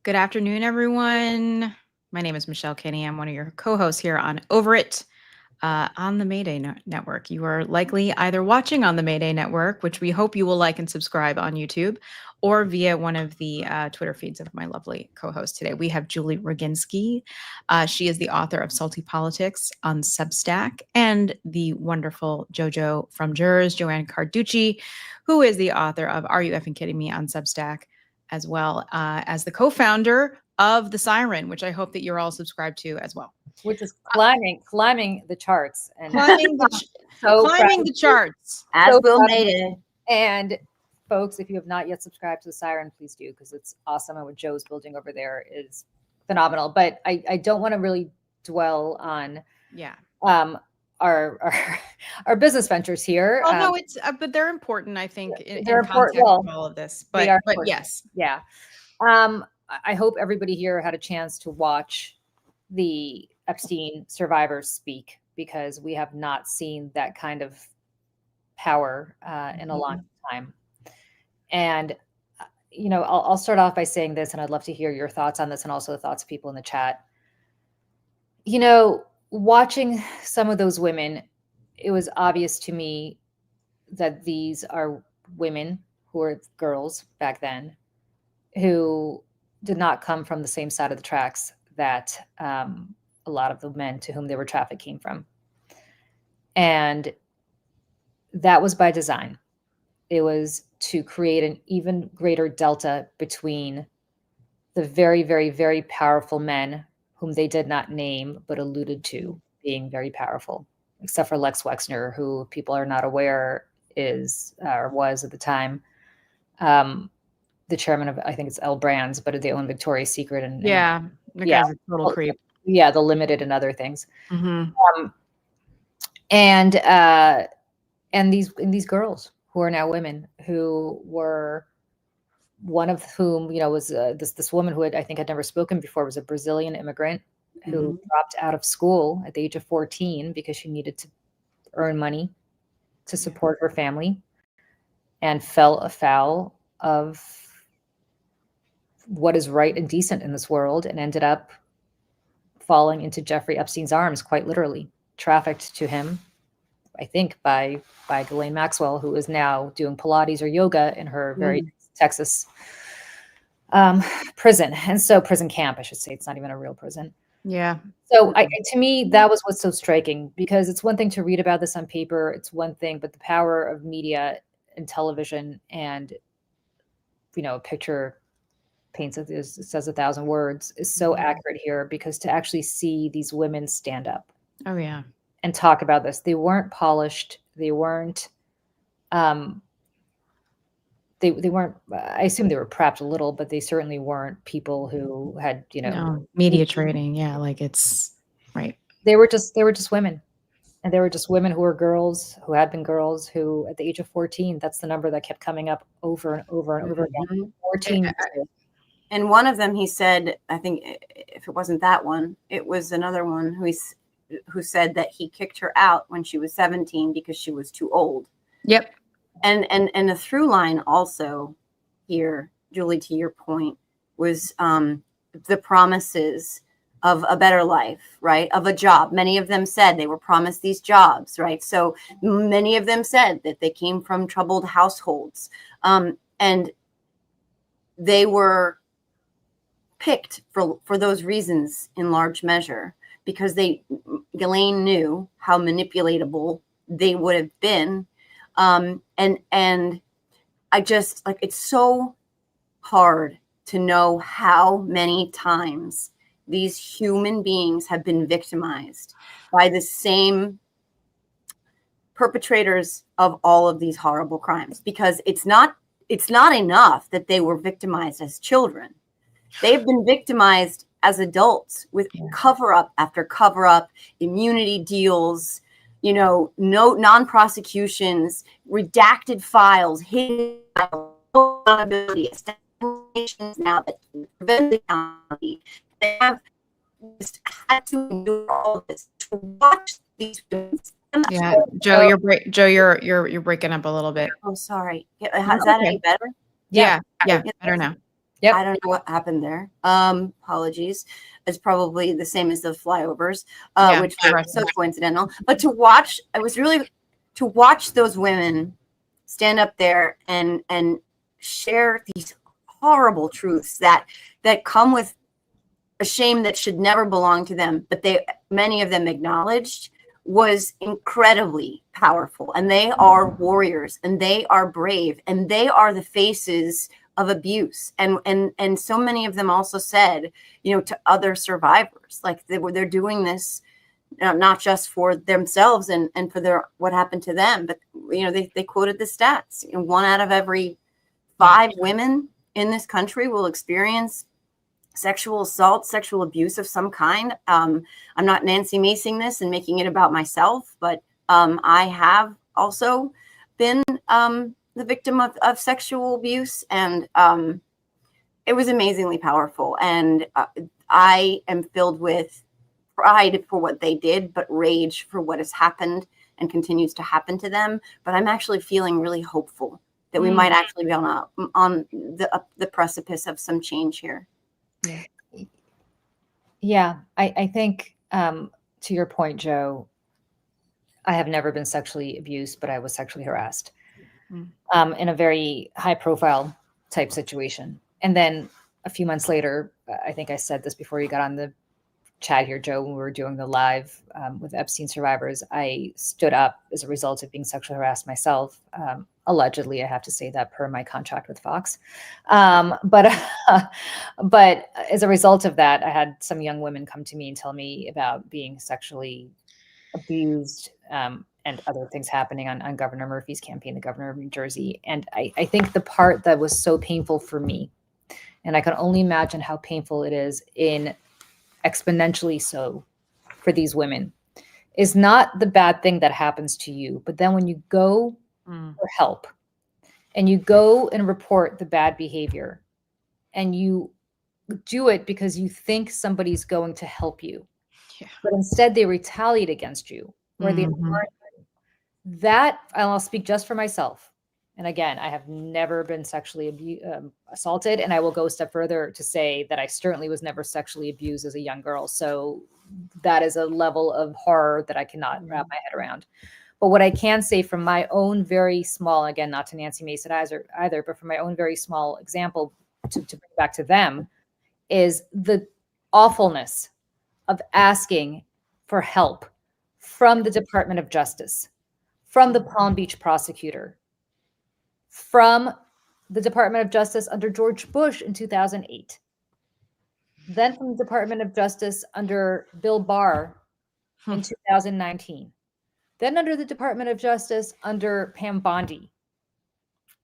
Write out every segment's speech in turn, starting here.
Good afternoon, everyone. My name is Michelle Kinney. I'm one of your co-hosts here on Over It on the Mayday Network. You are likely either watching on the Mayday Network, which we hope you will like and subscribe on YouTube, or via one of the Twitter feeds of my lovely co-host today. We have Julie Roginski. She is the author of Salty Politics on Substack, and the wonderful JoJo from Jurors, Joanne Carducci, who is the author of Are You Effing Kidding Me on Substack, as well as the co-founder of The Siren, which I hope that you're all subscribed to as well. Which is climbing the charts and climbing the charts. As Will made it. And folks, if you have not yet subscribed to The Siren, please do, because it's awesome. And what Joe's building over there is phenomenal. But I don't want to really dwell on our business ventures here. Oh no, it's but they're important, I think, they're in context of all of this. But yes. Yeah. I hope everybody here had a chance to watch the Epstein survivors speak, because we have not seen that kind of power in a long time. And, I'll start off by saying this, and I'd love to hear your thoughts on this and also the thoughts of people in the chat. Watching some of those women, it was obvious to me that these are women who were girls back then who did not come from the same side of the tracks that a lot of the men to whom they were trafficked came from. And that was by design. It was to create an even greater delta between the very, very, very powerful men whom they did not name but alluded to being very powerful, except for Lex Wexner, who people are not aware is or was at the time the chairman of, I think it's L Brands, but they own Victoria's Secret and the guy's a total creep. Yeah, The Limited and other things. Mm-hmm. And these girls who are now women, who were, one of whom was this woman who I think had never spoken before, was a Brazilian immigrant who dropped out of school at the age of 14 because she needed to earn money to support her family, and fell afoul of what is right and decent in this world, and ended up falling into Jeffrey Epstein's arms, quite literally, trafficked to him, I think, by Ghislaine Maxwell, who is now doing Pilates or yoga in her very Texas prison. And so prison camp, I should say. It's not even a real prison. Yeah. So to me, that was what's so striking, because it's one thing to read about this on paper. It's one thing, but the power of media and television, and, a picture paints it says 1,000 words, is so accurate here, because to actually see these women stand up and talk about this, they weren't polished, they weren't they weren't, I assume they were prepped a little, but they certainly weren't people who had media training. Like it's right. They were just women, and they were just women who were girls, who had been girls, who at the age of 14, that's the number that kept coming up over and over and over again. 14. And one of them, he said, I think if it wasn't that one, it was another one who said that he kicked her out when she was 17 because she was too old. Yep. And the through line also here, Julie, to your point, was the promises of a better life, right? Of a job. Many of them said they were promised these jobs, right? So many of them said that they came from troubled households. And they were picked for those reasons in large measure, because Ghislaine knew how manipulatable they would have been. And I just, like, it's so hard to know how many times these human beings have been victimized by the same perpetrators of all of these horrible crimes, because it's not enough that they were victimized as children. They've been victimized as adults with cover up after cover up, immunity deals, no non-prosecutions, redacted files, hidden files, accountability, establishments now that prevent accountability. They have just had to endure all of this to watch these films. Yeah, Joe, you're breaking up a little bit. Oh, sorry. Is that any better? Yeah, better now. Yep. I don't know what happened there. Apologies. It's probably the same as the flyovers, Yeah, which were right. so coincidental. But to watch, I was really to watch those women stand up there and share these horrible truths that come with a shame that should never belong to them, but many of them acknowledged, was incredibly powerful. And they are warriors, and they are brave, and they are the faces of abuse. And so many of them also said, to other survivors, like they're doing this not just for themselves and for what happened to them, but they quoted the stats. 1 out of every 5 women in this country will experience sexual assault, sexual abuse of some kind. I'm not Nancy Macing this and making it about myself, but I have also been the victim of sexual abuse, and it was amazingly powerful. And I am filled with pride for what they did, but rage for what has happened and continues to happen to them. But I'm actually feeling really hopeful that we might actually be on the precipice of some change here. Yeah, I think to your point, Joe, I have never been sexually abused, but I was sexually harassed in a very high profile type situation. And then a few months later, I think I said this before you got on the chat here, Joe, when we were doing the live with Epstein survivors, I stood up as a result of being sexually harassed myself. Allegedly, I have to say that per my contract with Fox. But as a result of that, I had some young women come to me and tell me about being sexually abused and other things happening on Governor Murphy's campaign, the governor of New Jersey. And I think the part that was so painful for me, and I can only imagine how painful it is in exponentially so for these women, is not the bad thing that happens to you, but then when you go for help and you go and report the bad behavior and you do it because you think somebody's going to help you, but instead they retaliate against you, or they that, I'll speak just for myself. And again, I have never been sexually assaulted. And I will go a step further to say that I certainly was never sexually abused as a young girl. So that is a level of horror that I cannot wrap my head around. But what I can say from my own very small, again, not to Nancy Mason either, but from my own very small example to bring back to them, is the awfulness of asking for help from the Department of Justice, from the Palm Beach prosecutor, from the Department of Justice under George Bush in 2008, then from the Department of Justice under Bill Barr in 2019, then under the Department of Justice under Pam Bondi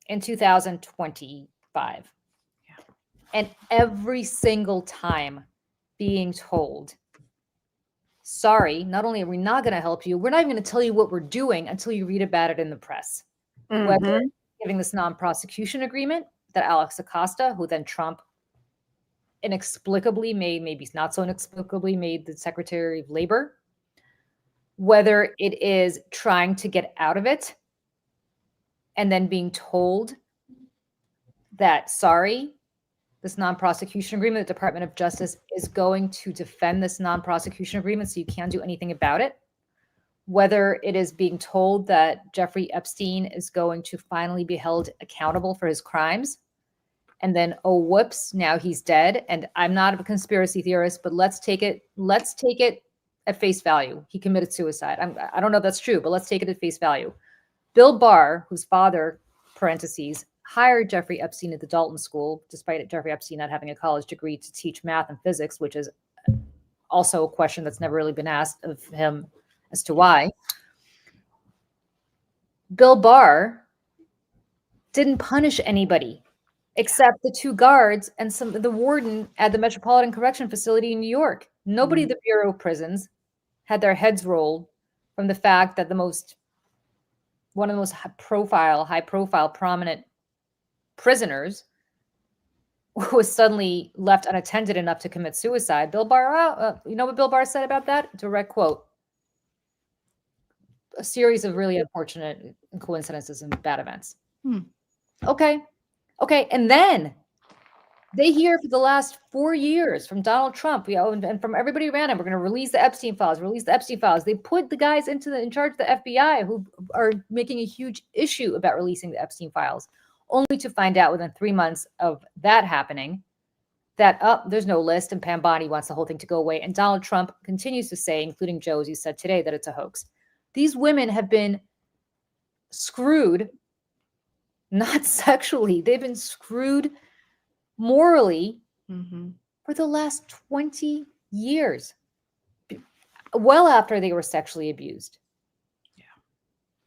in 2025. And every single time being told, sorry, not only are we not going to help you, we're not even going to tell you what we're doing until you read about it in the press. Whether giving this non-prosecution agreement that Alex Acosta, who then Trump inexplicably made, maybe not so inexplicably made the Secretary of Labor, whether it is trying to get out of it and then being told that, sorry, this non-prosecution agreement, the Department of Justice is going to defend this non-prosecution agreement, so you can't do anything about it. Whether it is being told that Jeffrey Epstein is going to finally be held accountable for his crimes. And then, oh, whoops, now he's dead. And I'm not a conspiracy theorist, but let's take it at face value. He committed suicide. I don't know if that's true, but let's take it at face value. Bill Barr, whose father, parentheses, hired Jeffrey Epstein at the Dalton School, despite Jeffrey Epstein not having a college degree, to teach math and physics, which is also a question that's never really been asked of him as to why. Bill Barr didn't punish anybody except the 2 guards and the warden at the Metropolitan Correction Facility in New York. Nobody at the Bureau of Prisons had their heads rolled from the fact that one of the most high profile, prominent prisoners was suddenly left unattended enough to commit suicide. Bill Barr, you know what Bill Barr said about that? Direct quote. A series of really unfortunate coincidences and bad events. Okay. And then They hear for the last 4 years from Donald Trump, and from everybody around him, we're going to release the Epstein files, release the Epstein files. They put the guys in charge of the FBI who are making a huge issue about releasing the Epstein files, only to find out within 3 months of that happening that there's no list, and Pam Bondi wants the whole thing to go away. And Donald Trump continues to say, including Joe, as you said today, that it's a hoax. These women have been screwed, not sexually. They've been screwed morally for the last 20 years, well after they were sexually abused.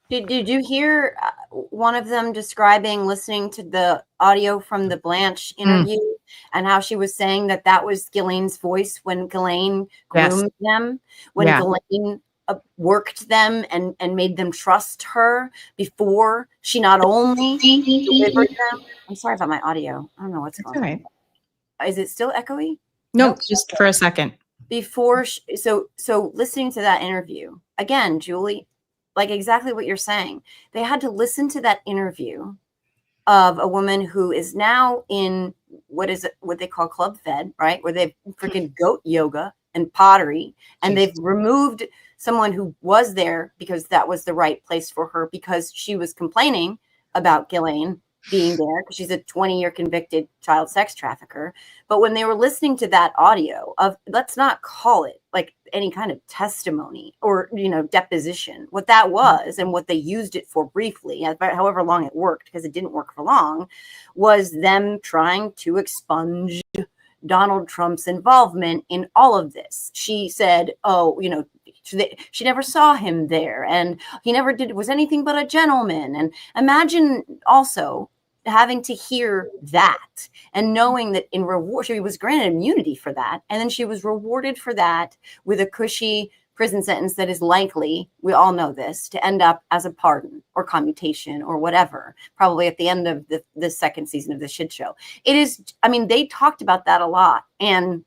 Did you hear one of them listening to the audio from the Blanche interview and how she was saying that was Ghislaine's voice when Ghislaine groomed them, when Ghislaine worked them and made them trust her before she not only delivered them. I'm sorry about my audio. I don't know what's going on. Right. Is it still echoey? Nope, just for a second. Before, so listening to that interview again, Julie, like exactly what you're saying. They had to listen to that interview of a woman who is now in what they call Club Fed, right? Where they've freaking goat yoga and pottery, and they've removed someone who was there because that was the right place for her, because she was complaining about Ghislaine being there because she's a 20-year convicted child sex trafficker. But when they were listening to that audio of, let's not call it like any kind of testimony or, deposition, what that was and what they used it for briefly, however long it worked, because it didn't work for long, was them trying to expunge Donald Trump's involvement in all of this. She said, she never saw him there and he never was anything but a gentleman. And imagine also having to hear that and knowing that in reward, she was granted immunity for that. And then she was rewarded for that with a cushy prison sentence that is likely, we all know this, to end up as a pardon or commutation or whatever, probably at the end of the second season of the shit show. It is, they talked about that a lot. And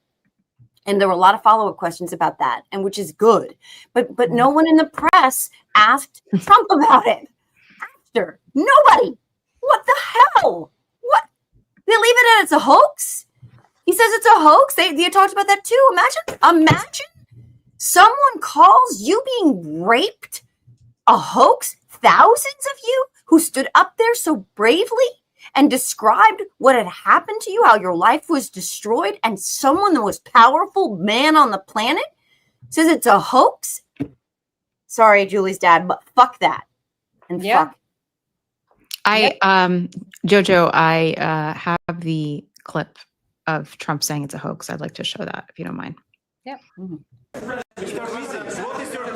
there were a lot of follow-up questions about that, and which is good. But no one in the press asked Trump about it. After. Nobody. What the hell? What? They leave it at it's a hoax? He says it's a hoax. They talked about that too. Imagine someone calls you being raped a hoax. Thousands of you who stood up there so bravely and described what had happened to you, how your life was destroyed, and someone, the most powerful man on the planet, says it's a hoax. Sorry, Julie's dad, but fuck that. And fuck. Jojo, I have the clip of Trump saying it's a hoax. I'd like to show that, if you don't mind. Yep. Mr.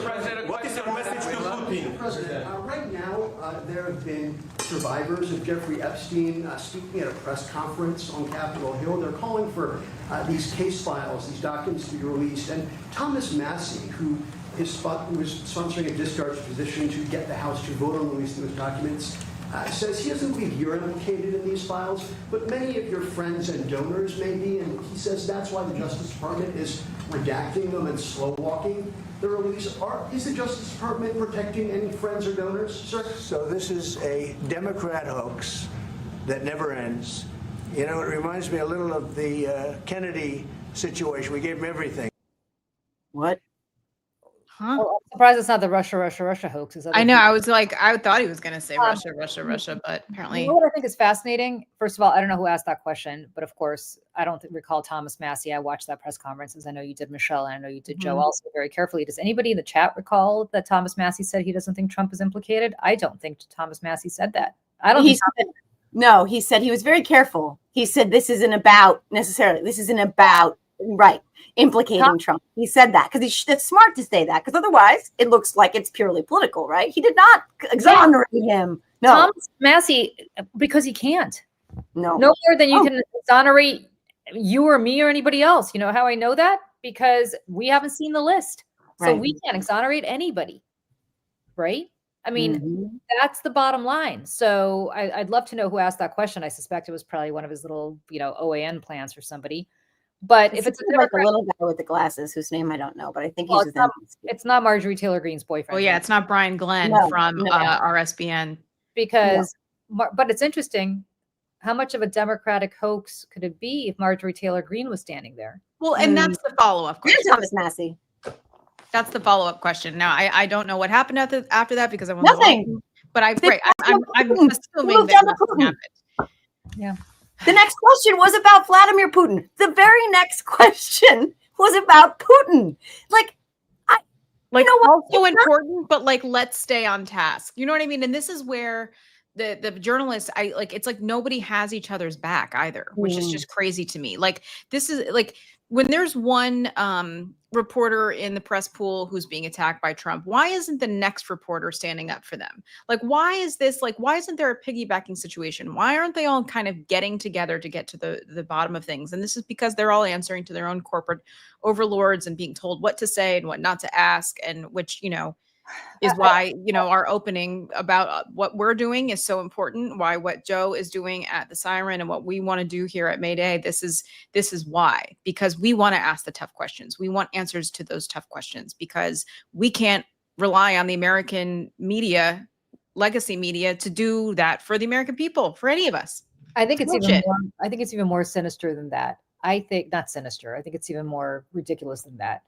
President, what is your message to Putin? President, right now, there have been survivors of Jeffrey Epstein speaking at a press conference on Capitol Hill. They're calling for these case files, these documents to be released. And Thomas Massie, who was sponsoring a discharge position to get the House to vote on releasing those documents, says he doesn't believe you're implicated in these files, but many of your friends and donors may be, and he says that's why the Justice Department is redacting them and slow-walking the release. Is the Justice Department protecting any friends or donors, sir? So this is a Democrat hoax that never ends. It reminds me a little of the Kennedy situation. We gave him everything. What? Huh? Well, I'm surprised it's not the Russia hoax. I know. I was like, I thought he was going to say Russia, but apparently. You know what I think is fascinating? First of all, I don't know who asked that question, but of course, I don't recall Thomas Massie. I watched that press conference, as I know you did, Michelle, and I know you did, Joe, also very carefully. Does anybody in the chat recall that Thomas Massie said he doesn't think Trump is implicated? I don't think Thomas Massie said that. I don't. No, he said he was very careful. He said this isn't about implicating Trump. He said that because it's smart to say that, because otherwise it looks like it's purely political, right? He did not exonerate him. No, Thomas Massie, because he can't. No more than you can exonerate you or me or anybody else. You know how I know that? Because we haven't seen the list, so we can't exonerate anybody, right? I mean, that's the bottom line. So I'd love to know who asked that question. I suspect it was probably one of his little, OAN plans for somebody. But if it's like a little guy with the glasses whose name I don't know, but I think he's it's not Marjorie Taylor Greene's boyfriend. Oh yeah, it's not Brian Glenn from RSBN. Because, but it's interesting. how much of a Democratic hoax could it be if Marjorie Taylor Greene was standing there? Well, and that's the follow-up And question. Thomas Massey. That's the follow-up question. Now, I don't know what happened after that because I wasn't Nothing. watching, but I'm They I'm Putin. assuming Moved that on to nothing Putin. happened. The next question was about Vladimir Putin. The very next question was about Putin. Like, Like, know what? also It's not- important, but like, let's stay on task. You know what I mean? And this is where the journalists, it's like nobody has each other's back either, which is just crazy to me. Like, this is like when there's one reporter in the press pool who's being attacked by Trump, why isn't the next reporter standing up for them? Like, why is this like, why isn't there a piggybacking situation? Why aren't they all kind of getting together to get to the bottom of things? And this is because they're all answering to their own corporate overlords and being told what to say and what not to ask, and which, is why, our opening about what we're doing is so important, why what Joe is doing at the Siren and what we want to do here at Mayday, this is why, because we want to ask the tough questions. We want answers to those tough questions because we can't rely on the American media, legacy media, to do that for the American people, for any of us. I think it's Bullshit. even more sinister than that. I think not sinister. I think it's even more ridiculous than that.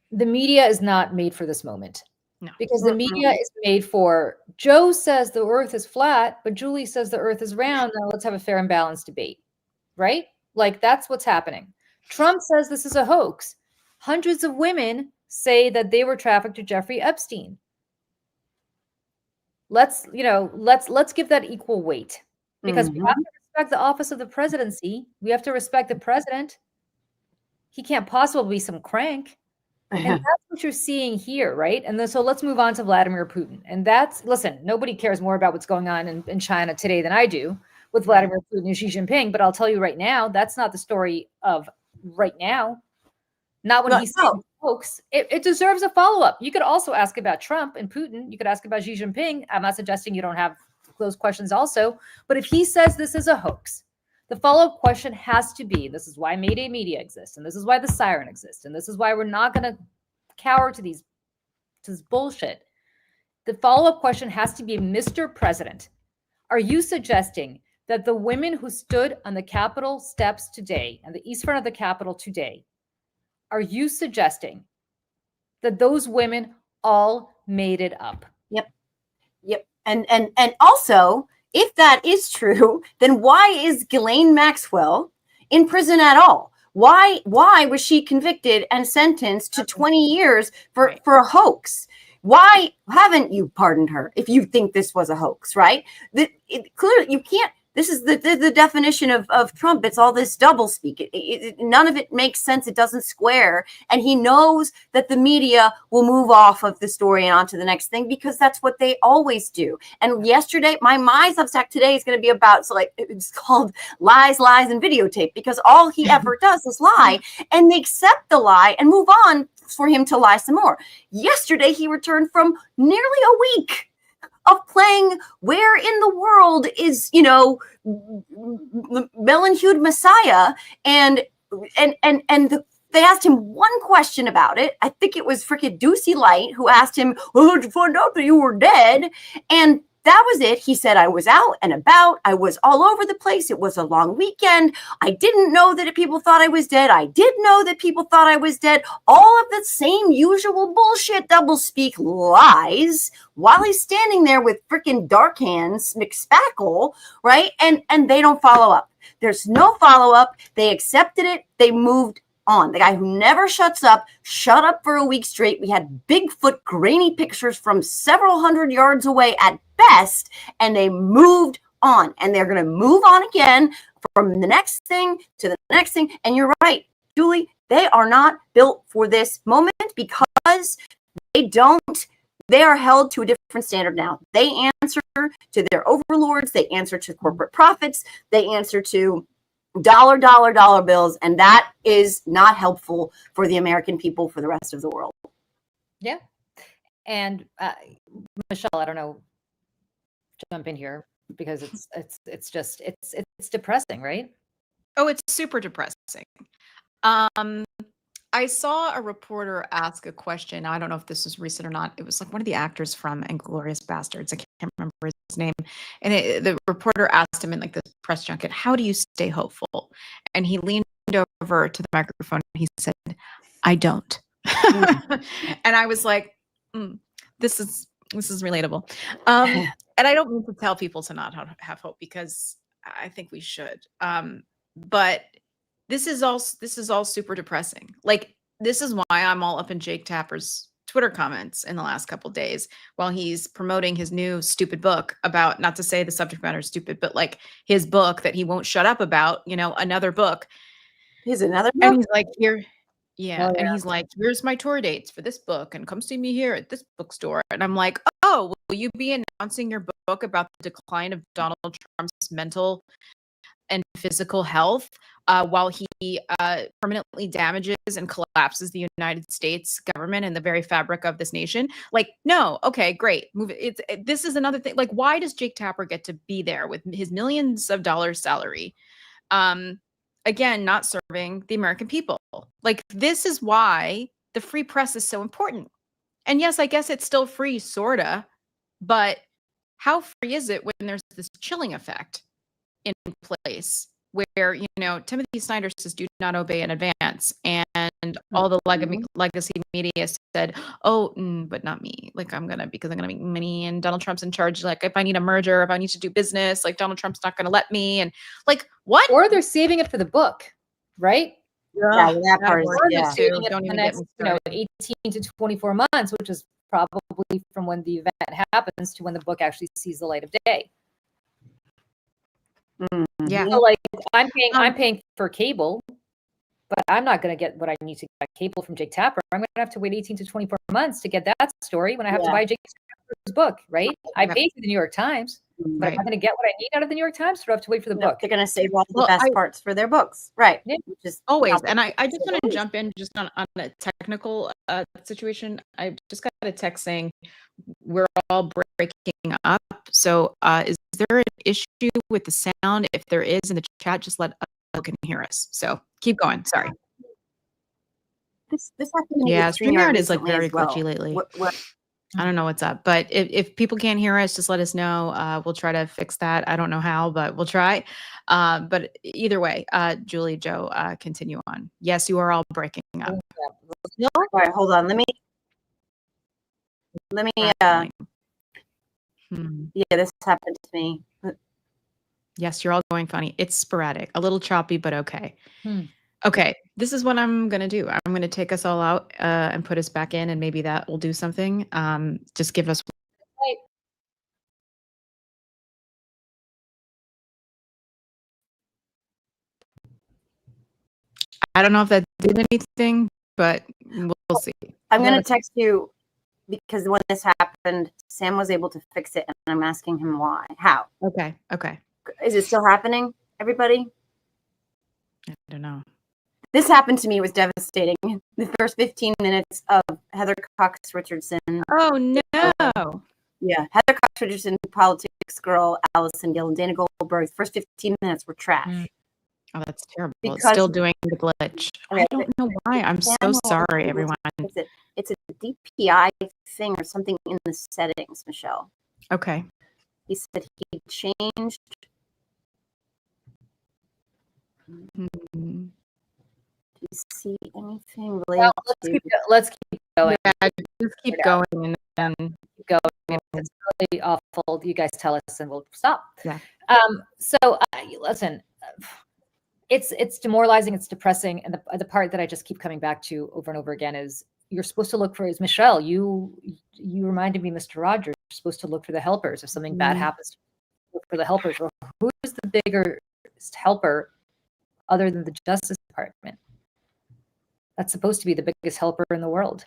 The media is not made for this moment. No. Because the media is made for Joe says the earth is flat, but Julie says the earth is round. Now let's have a fair and balanced debate. Right? Like that's what's happening. Trump says this is a hoax. Hundreds of women say that they were trafficked to Jeffrey Epstein. Let's give that equal weight, because we have to respect the office of the presidency. We have to respect the president. He can't possibly be some crank. And that's what you're seeing here, right? And then, so let's move on to Vladimir Putin. And listen, nobody cares more about what's going on in China today than I do with Vladimir Putin and Xi Jinping. But I'll tell you right now, that's not the story of right now. Not when he's saying hoax. It deserves a follow-up. You could also ask about Trump and Putin. You could ask about Xi Jinping. I'm not suggesting you don't have those questions also. But if he says this is a hoax, the follow-up question has to be, this is why Mayday Media exists, and this is why the Siren exists, and this is why we're not going to cower to this bullshit. The follow-up question has to be, Mr. President, are you suggesting that the women who stood on the Capitol steps today and the east front of the Capitol today, are you suggesting that those women all made it up? Yep. And also, if that is true, then why is Ghislaine Maxwell in prison at all? Why was she convicted and sentenced to 20 years for a hoax? Why haven't you pardoned her if you think this was a hoax, right? Clearly, you can't. This is the definition of Trump. It's all this doublespeak. None of it makes sense. It doesn't square. And he knows that the media will move off of the story and onto the next thing because that's what they always do. And yesterday, my Substack today is going to be about, it's called Lies, Lies, and Videotape, because all he ever does is lie. And they accept the lie and move on for him to lie some more. Yesterday, he returned from nearly a week of playing Where in the World is, Melon-Hued Messiah, and they asked him one question about it. I think it was frickin' Deucey Light who asked him, "Well, how'd you find out that you were dead?" And that was it. He said, "I was out and about. I was all over the place. It was a long weekend. I didn't know that people thought I was dead. I did know that people thought I was dead." All of the same usual bullshit, doublespeak lies, while he's standing there with freaking Dark Hands McSpackle, right? And they don't follow up. There's no follow up. They accepted it. They moved on. The guy who never shuts up, shut up for a week straight. We had Bigfoot grainy pictures from several hundred yards away at best, and they moved on. And they're going to move on again from the next thing to the next thing. And you're right, Julie, they are not built for this moment because they are held to a different standard now. They answer to their overlords. They answer to corporate profits. They answer to dollar bills, and that is not helpful for the American people, for the rest of the world. Yeah. And Michelle, I don't know, jump in here, because it's depressing, right? Oh, it's super depressing. I saw a reporter ask a question. I don't know if this was recent or not. It was like one of the actors from *Inglourious Bastards*. I can't remember his name. And the reporter asked him in like this press junket, "How do you stay hopeful?" And he leaned over to the microphone and he said, "I don't." And I was like, "Mm, this is relatable." And I don't mean to tell people to not have hope, because I think we should. But this is all super depressing. Like, this is why I'm all up in Jake Tapper's Twitter comments in the last couple days while he's promoting his new stupid book about, not to say the subject matter is stupid, but like his book that he won't shut up about, another book. Here's another And book. he's like, here, yeah. Oh, And yeah. he's like, here's my tour dates for this book, and come see me here at this bookstore. And I'm like, oh, will you be announcing your book about the decline of Donald Trump's mental and physical health while he permanently damages and collapses the United States government and the very fabric of this nation? Like, no. Okay, great. Move it. This is another thing. Like, why does Jake Tapper get to be there with his millions of dollars salary? Again, not serving the American people. Like, this is why the free press is so important. And yes, I guess it's still free, sorta, but how free is it when there's this chilling effect in place where, Timothy Snyder says, "Do not obey in advance," and all the legacy media said, "Oh, but not me. Like, because I'm gonna make money, and Donald Trump's in charge. Like, if I need a merger, if I need to do business, like, Donald Trump's not gonna let me." And like, what? Or they're saving it for the book, right? Yeah, that part is, Or they're yeah. saving it Don't for even the get next, me started. 18 to 24 months, which is probably from when the event happens to when the book actually sees the light of day. Yeah. So, like, I'm paying for cable, but I'm not going to get what I need to get cable from Jake Tapper. I'm going to have to wait 18 to 24 months to get that story when I have to Yeah. buy Jake Tapper's book, right? I Yep. pay for the New York Times, but Right. am I going to get what I need out of the New York Times, or do I have to wait for the No, book? they're going to save all the Well, best parts for their books, right? Yeah. Which is Always. not the And I case. just want to jump in just on a technical situation. I just got a text saying we're all breaking up. So is there an issue with the sound? If there is in the chat, just let us know can hear us. So keep going. Sorry. This happened to me Yeah, with StreamYard StreamYard is like recently very as well. glitchy lately. What I don't know what's up, but if people can't hear us, just let us know. We'll try to fix that. I don't know how, but we'll try. But either way, Julie, Joe, continue on. Yes, you are all breaking up. all right, hold on. Let me yeah, this happened to me. Yes, you're all going funny. It's sporadic, a little choppy, but okay. Hmm. Okay, this is what I'm going to do. I'm going to take us all out and put us back in, and maybe that will do something. Just give us. Right. I don't know if that did anything, but we'll see. I'm going to text you because when this happened, Sam was able to fix it, and I'm asking him why. How? Okay. Okay. Is it still happening, everybody? I don't know. This happened to me. It was devastating. The first 15 minutes of Heather Cox Richardson. Oh no. Yeah, Heather Cox Richardson, Politics Girl, Allison Gill, and Dana Goldberg. The first 15 minutes were trash. Oh, that's terrible. It's Because- still doing the glitch. I don't know why. I'm so Samuel sorry, was- everyone. It's a DPI thing or something in the settings, Michelle. Okay. He said he changed. Mm, Do you see anything Well, related to? let's keep going. Yeah, just keep going and then Keep going. It's really awful. You guys tell us, and we'll stop. Yeah. So listen, it's demoralizing. It's depressing, and the part that I just keep coming back to over and over again is you're supposed to look for. Is Michelle? You reminded me, Mr. Rogers. You're supposed to look for the helpers. If something bad happens, look for the helpers. Well, who is the biggest helper other than the Justice Department? That's supposed to be the biggest helper in the world.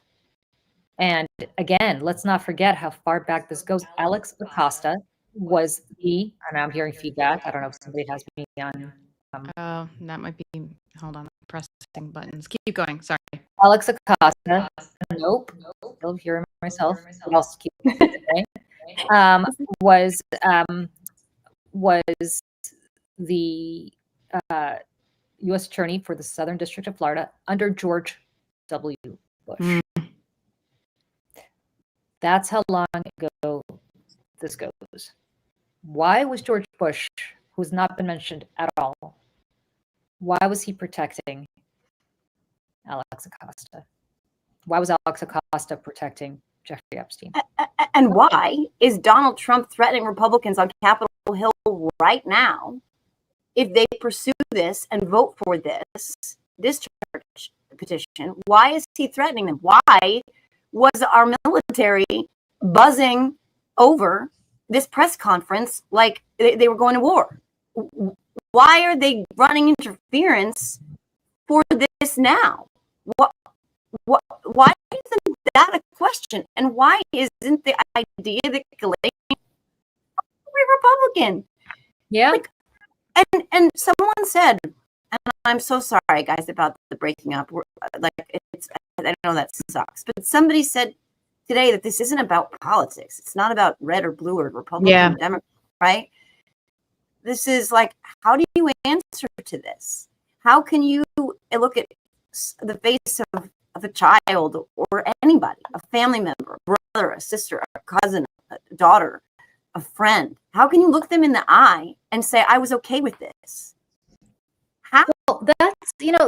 And again, let's not forget how far back this goes. Alex Acosta was and I'm hearing feedback. I don't know if somebody has me on. oh, that might be. Hold on, pressing buttons. Keep going. Sorry. Alex Acosta. Nope. Still hearing myself. What else keep saying? Was the U.S. Attorney for the Southern District of Florida under George W. Bush. Mm. That's how long ago this goes. Why was George Bush, who's not been mentioned at all, why was he protecting Alex Acosta? Why was Alex Acosta protecting Jeffrey Epstein? And why is Donald Trump threatening Republicans on Capitol Hill right now if they pursue this and vote for this discharge petition? Why is he threatening them? Why was our military buzzing over this press conference like they were going to war? Why are they running interference for this now? Why isn't that a question? And why isn't the idea that Ghislaine is a Republican? Yeah. Like, and someone said, and I'm so sorry, guys, about the breaking up. Like, I know that sucks, but somebody said today that this isn't about politics. It's not about red or blue or Republican, Democrat, right? This is like, how do you answer to this? How can you look at the face of a child or anybody, a family member, a brother, a sister, a cousin, a daughter, a friend? How can you look them in the eye and say, I was okay with this? How? Well,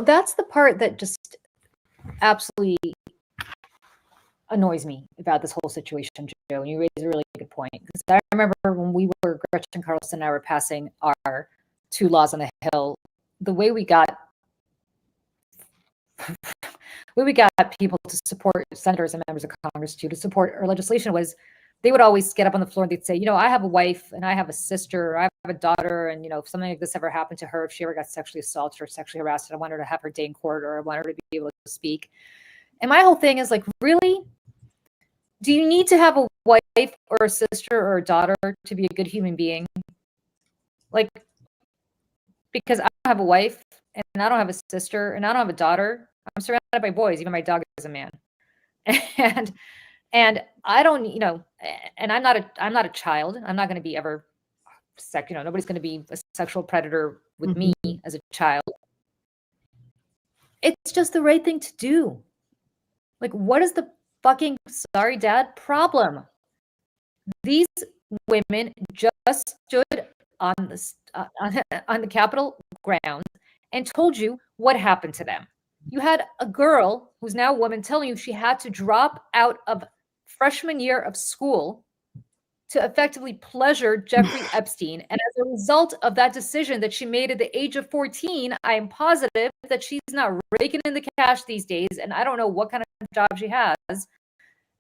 that's the part that just absolutely annoys me about this whole situation, Joe. And you raise a really good point. Because I remember when Gretchen Carlson and I were passing our 2 laws on the Hill, the way we got people to support senators and members of Congress to support our legislation was they would always get up on the floor and they'd say, I have a wife and I have a sister, or I have a daughter, and if something like this ever happened to her, if she ever got sexually assaulted or sexually harassed, I want her to have her day in court, or I want her to be able to speak. And my whole thing is like, really? Do you need to have a wife or a sister or a daughter to be a good human being? Like, because I don't have a wife and I don't have a sister and I don't have a daughter. I'm surrounded by boys. Even my dog is a man. And I don't, and I'm not a child. I'm not going to be ever nobody's going to be a sexual predator with me as a child. It's just the right thing to do. Like, what is the fucking, sorry, Dad, problem? These women just stood on the Capitol grounds and told you what happened to them. You had a girl who's now a woman telling you she had to drop out of freshman year of school to effectively pleasure Jeffrey Epstein. And as a result of that decision that she made at the age of 14, I am positive that she's not raking in the cash these days. And I don't know what kind of job she has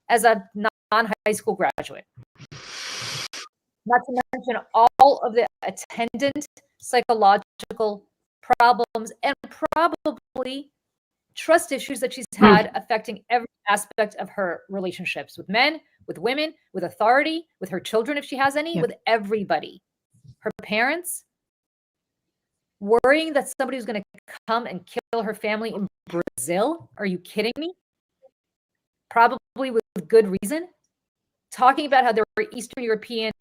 as a non-high school graduate. Not to mention all of the attendant psychological problems and probably trust issues that she's had affecting every aspect of her relationships with men, with women, with authority, with her children, if she has any, with everybody. Her parents, worrying that somebody was going to come and kill her family in Brazil. Are you kidding me? Probably with good reason. Talking about how there were Eastern European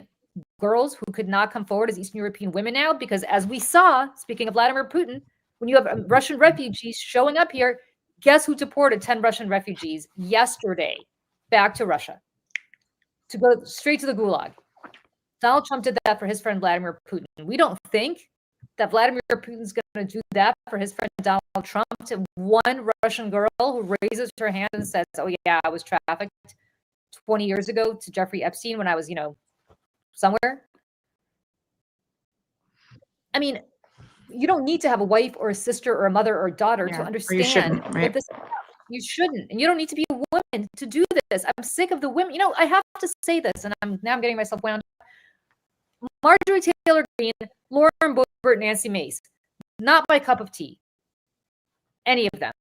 girls who could not come forward as Eastern European women now, because as we saw, speaking of Vladimir Putin, when you have Russian refugees showing up here, guess who deported 10 Russian refugees yesterday back to Russia to go straight to the gulag? Donald Trump did that for his friend Vladimir Putin. We don't think that Vladimir Putin's going to do that for his friend Donald Trump to one Russian girl who raises her hand and says, oh yeah, I was trafficked 20 years ago to Jeffrey Epstein when I was, somewhere. I mean, you don't need to have a wife or a sister or a mother or a daughter to understand what this is about. You shouldn't. And you don't need to be a woman to do this. I'm sick of the women. I have to say this, and I'm getting myself wound up. Marjorie Taylor Greene, Lauren Boebert, Nancy Mace. Not my cup of tea. Any of them.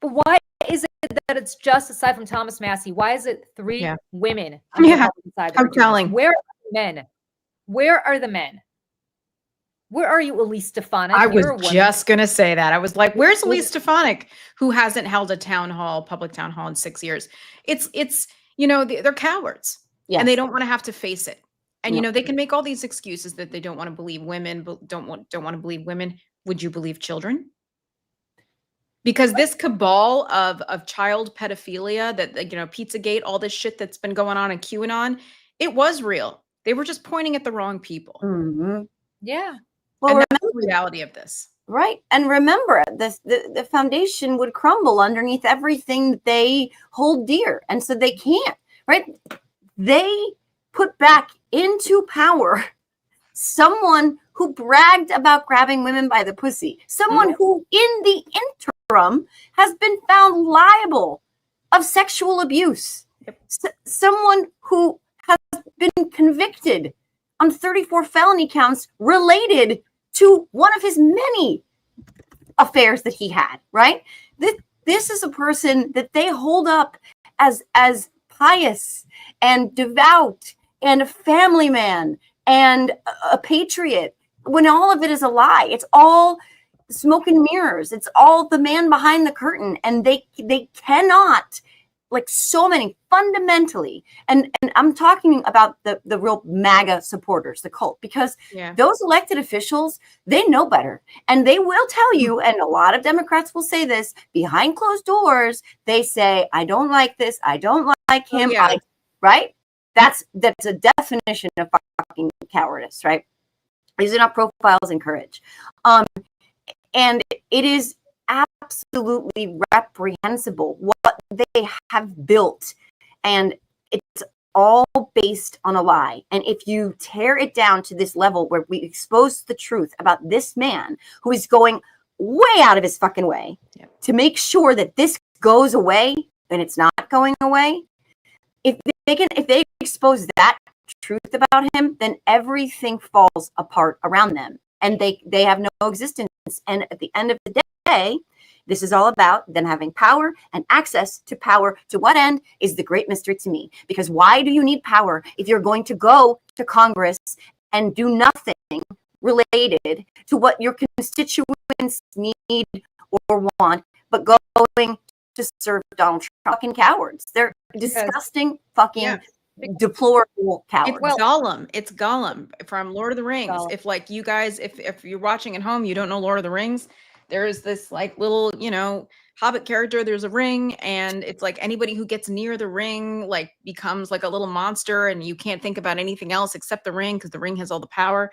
But why is it that it's just, aside from Thomas Massey, why is it 3 women on the Republican side? I'm telling. Where are the men? Where are the men? Where are you, Elise Stefanik? I was just going to say that. I was like, where's Elise Stefanik, who hasn't held a public town hall in 6 years? It's they're cowards. Yes. And they don't want to have to face it. And, they can make all these excuses that they don't want to believe women, but don't want to believe women. Would you believe children? Because this cabal of child pedophilia that, Pizzagate, all this shit that's been going on in QAnon, it was real. They were just pointing at the wrong people. Mhm. Yeah. Well, And that's the remember, reality of this. right. And remember, the foundation would crumble underneath everything that they hold dear. And so they can't, right? They put back into power someone who bragged about grabbing women by the pussy, someone who in the interim has been found liable of sexual abuse, someone who has been convicted on 34 felony counts related to one of his many affairs that he had, right? This is a person that they hold up as pious and devout and a family man and a patriot, when all of it is a lie. It's all smoke and mirrors. It's all the man behind the curtain. And they cannot, like so many, fundamentally, and I'm talking about the real MAGA supporters, the cult, because those elected officials, they know better. And they will tell you, and a lot of Democrats will say this, behind closed doors, they say, I don't like this, I don't like him, right? That's a definition of fucking cowardice, right? These are not profiles in courage. And it is absolutely reprehensible what they have built. And it's all based on a lie. And if you tear it down to this level where we expose the truth about this man who is going way out of his fucking way to make sure that this goes away, and it's not going away, if they expose that truth about him, then everything falls apart around them, and they have no existence. And at the end of the day, this is all about them having power and access to power. To what end is the great mystery to me? Because why do you need power if you're going to go to Congress and do nothing related to what your constituents need or want, but going to serve Donald Trump? Fucking cowards. They're disgusting, fucking deplorable cowards. It's Gollum from Lord of the Rings. Gollum. If like you guys, if you're watching at home, you don't know Lord of the Rings, there is this like little, Hobbit character, there's a ring, and it's like anybody who gets near the ring like becomes like a little monster, and you can't think about anything else except the ring because the ring has all the power.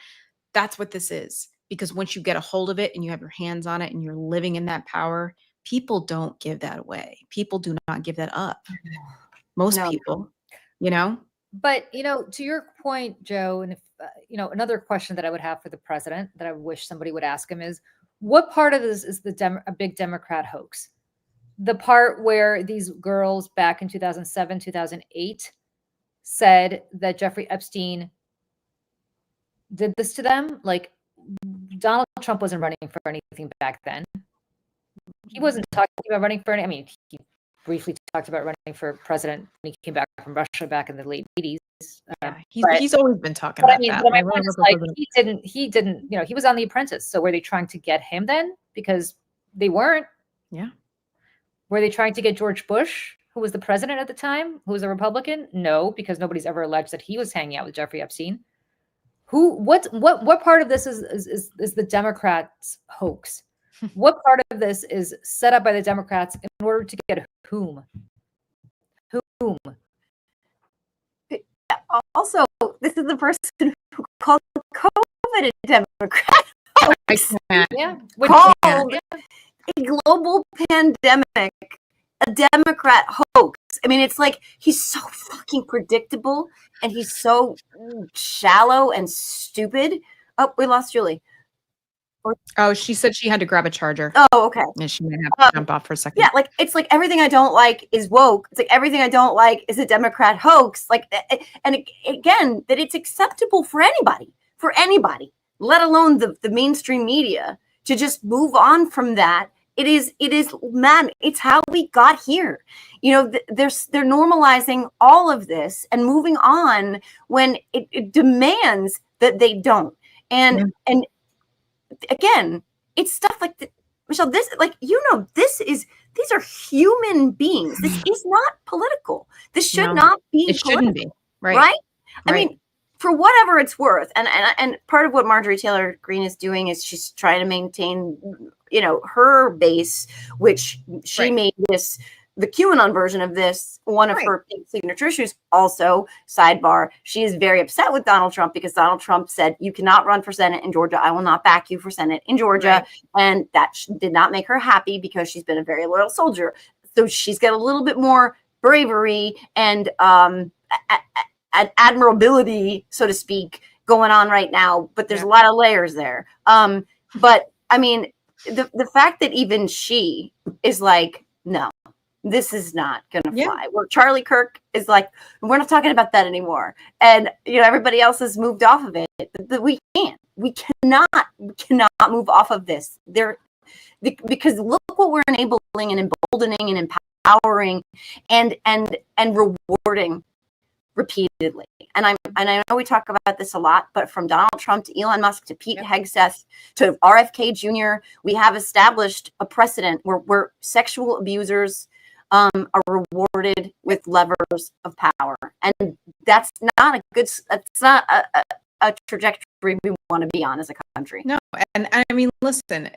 That's what this is. Because once you get a hold of it and you have your hands on it and you're living in that power, people don't give that away. People do not give that up. Most people, But, to your point, Joe, and if, another question that I would have for the president that I wish somebody would ask him is, what part of this is a big Democrat hoax? The part where these girls back in 2007, 2008 said that Jeffrey Epstein did this to them? Like, Donald Trump wasn't running for anything back then. He wasn't talking about running for any, he briefly talked about running for president when he came back from Russia back in the late 80s. He's always been talking about that. But my point is, like, he didn't, he was on The Apprentice. So were they trying to get him then? Because they weren't. Yeah. Were they trying to get George Bush, who was the president at the time, who was a Republican? No, because nobody's ever alleged that he was hanging out with Jeffrey Epstein. What part of this is the Democrats' hoax? What part of this is set up by the Democrats in order to get whom? Whom? Also, this is the person who called COVID a Democrat hoax. Yeah. Called a global pandemic a Democrat hoax. I mean, it's like he's so fucking predictable and he's so shallow and stupid. Oh, we lost Julie. Oh, she said she had to grab a charger. Oh, okay. And she might have to jump off for a second. Yeah, like it's like everything I don't like is woke. It's like everything I don't like is a Democrat hoax. Like, and again, that it's acceptable for anybody, let alone the mainstream media, to just move on from that. It is, man, it's how we got here. They're normalizing all of this and moving on when it demands that they don't. And again, it's stuff like Michelle, this, like, these are human beings. This is not political. This should not be It shouldn't be. Right? I mean, for whatever it's worth, and part of what Marjorie Taylor Greene is doing is she's trying to maintain her base, which she Right. made this the QAnon version of this one of Right. her big signature issues. Also, sidebar, she is very upset with Donald Trump because Donald Trump said, "You cannot run for Senate in Georgia. I will not back you for Senate in Georgia." Right. And that did not make her happy because she's been a very loyal soldier. So she's got a little bit more bravery and admirability, so to speak, going on right now. But there's a lot of layers there. But I mean, the fact that even she is like, no, this is not gonna Yeah. fly. Where Charlie Kirk is like, we're not talking about that anymore, and everybody else has moved off of it. We cannot move off of this. Because look what we're enabling and emboldening and empowering and rewarding repeatedly. And I know we talk about this a lot, but from Donald Trump to Elon Musk to Pete Hegseth to RFK Jr., we have established a precedent where sexual abusers are rewarded with levers of power, and that's not a trajectory we want to be on as a country. No, and I mean, listen,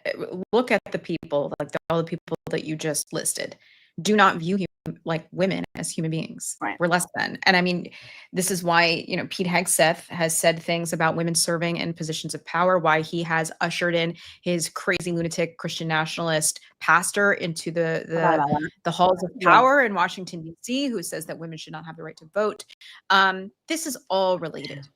look at the people, like all the people that you just listed, do not view like women as human beings. Right. We're less than. And I mean, this is why, Pete Hegseth has said things about women serving in positions of power, why he has ushered in his crazy lunatic Christian nationalist pastor into the halls of power in Washington, D.C., who says that women should not have the right to vote. This is all related.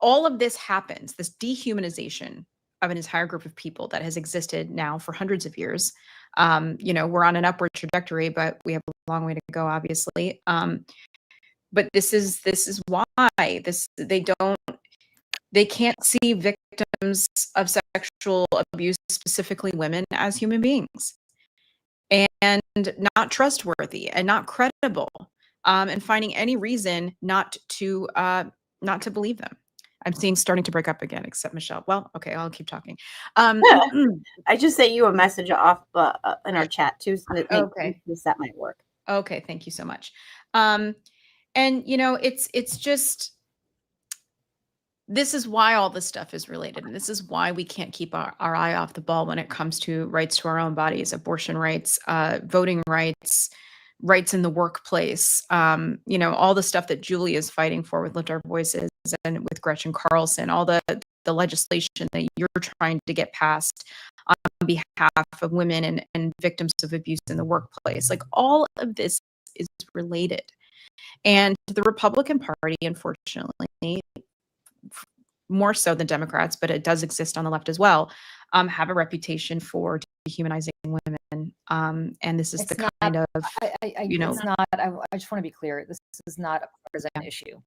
All of this happens, this dehumanization of an entire group of people that has existed now for hundreds of years. We're on an upward trajectory, but we have a long way to go, obviously. But this is why they can't see victims of sexual abuse, specifically women, as human beings, and not trustworthy and not credible, and finding any reason not to believe them. I'm starting to break up again, except Michelle. Well, okay, I'll keep talking. I just sent you a message off in our chat too, so that might work. Okay, thank you so much. And it's just, this is why all this stuff is related, and this is why we can't keep our eye off the ball when it comes to rights to our own bodies, abortion rights, voting rights, rights in the workplace, all the stuff that Julie is fighting for with Lift Our Voices and with Gretchen Carlson, all the legislation that you're trying to get passed on behalf of women and victims of abuse in the workplace. Like, all of this is related. And the Republican Party, unfortunately, more so than Democrats, but it does exist on the left as well, have a reputation for dehumanizing women. And this is It's the kind of, it's not, I just want to be clear. This is not a partisan issue.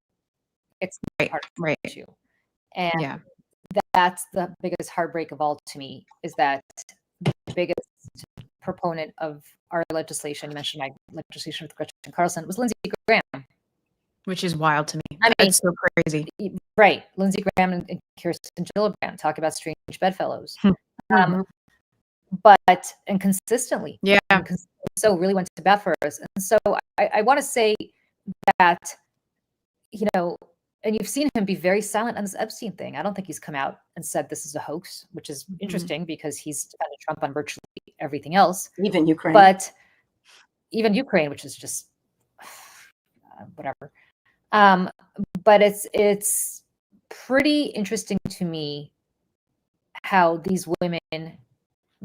It's not a partisan issue. And yeah. that's the biggest heartbreak of all to me, is that the biggest proponent of our legislation, you mentioned my legislation with Gretchen Carlson, was Lindsey Graham. Which is wild to me. I mean, it's so crazy. Right. Lindsey Graham and Kirsten Gillibrand talk about strange bedfellows. But consistently. Yeah. So really went to bat for us. And so I want to say that, and you've seen him be very silent on this Epstein thing. I don't think he's come out and said this is a hoax, which is interesting because he's defended Trump on virtually everything else. Even Ukraine. But even Ukraine, which is just whatever. But it's pretty interesting to me how these women,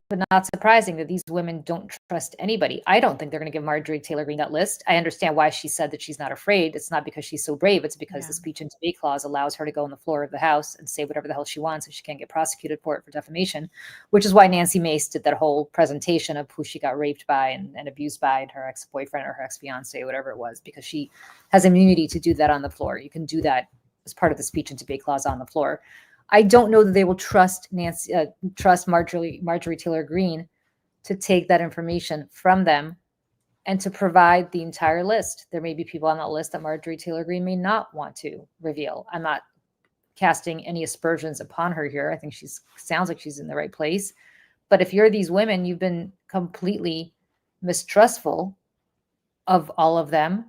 but not surprising that these women don't trust anybody. I don't think they're going to give Marjorie Taylor Greene that list. I understand why she said that she's not afraid. It's not because she's so brave. It's because the speech and debate clause allows her to go on the floor of the House and say whatever the hell she wants, and she can't get prosecuted for it for defamation, which is why Nancy Mace did that whole presentation of who she got raped by and abused by, and her ex-boyfriend or her ex-fiance, whatever it was, because she has immunity to do that on the floor. You can do that as part of the speech and debate clause on the floor. I don't know that they will trust Marjorie Taylor Greene to take that information from them and to provide the entire list. There may be people on that list that Marjorie Taylor Greene may not want to reveal. I'm not casting any aspersions upon her here. I think sounds like she's in the right place. But if you're these women, you've been completely mistrustful of all of them,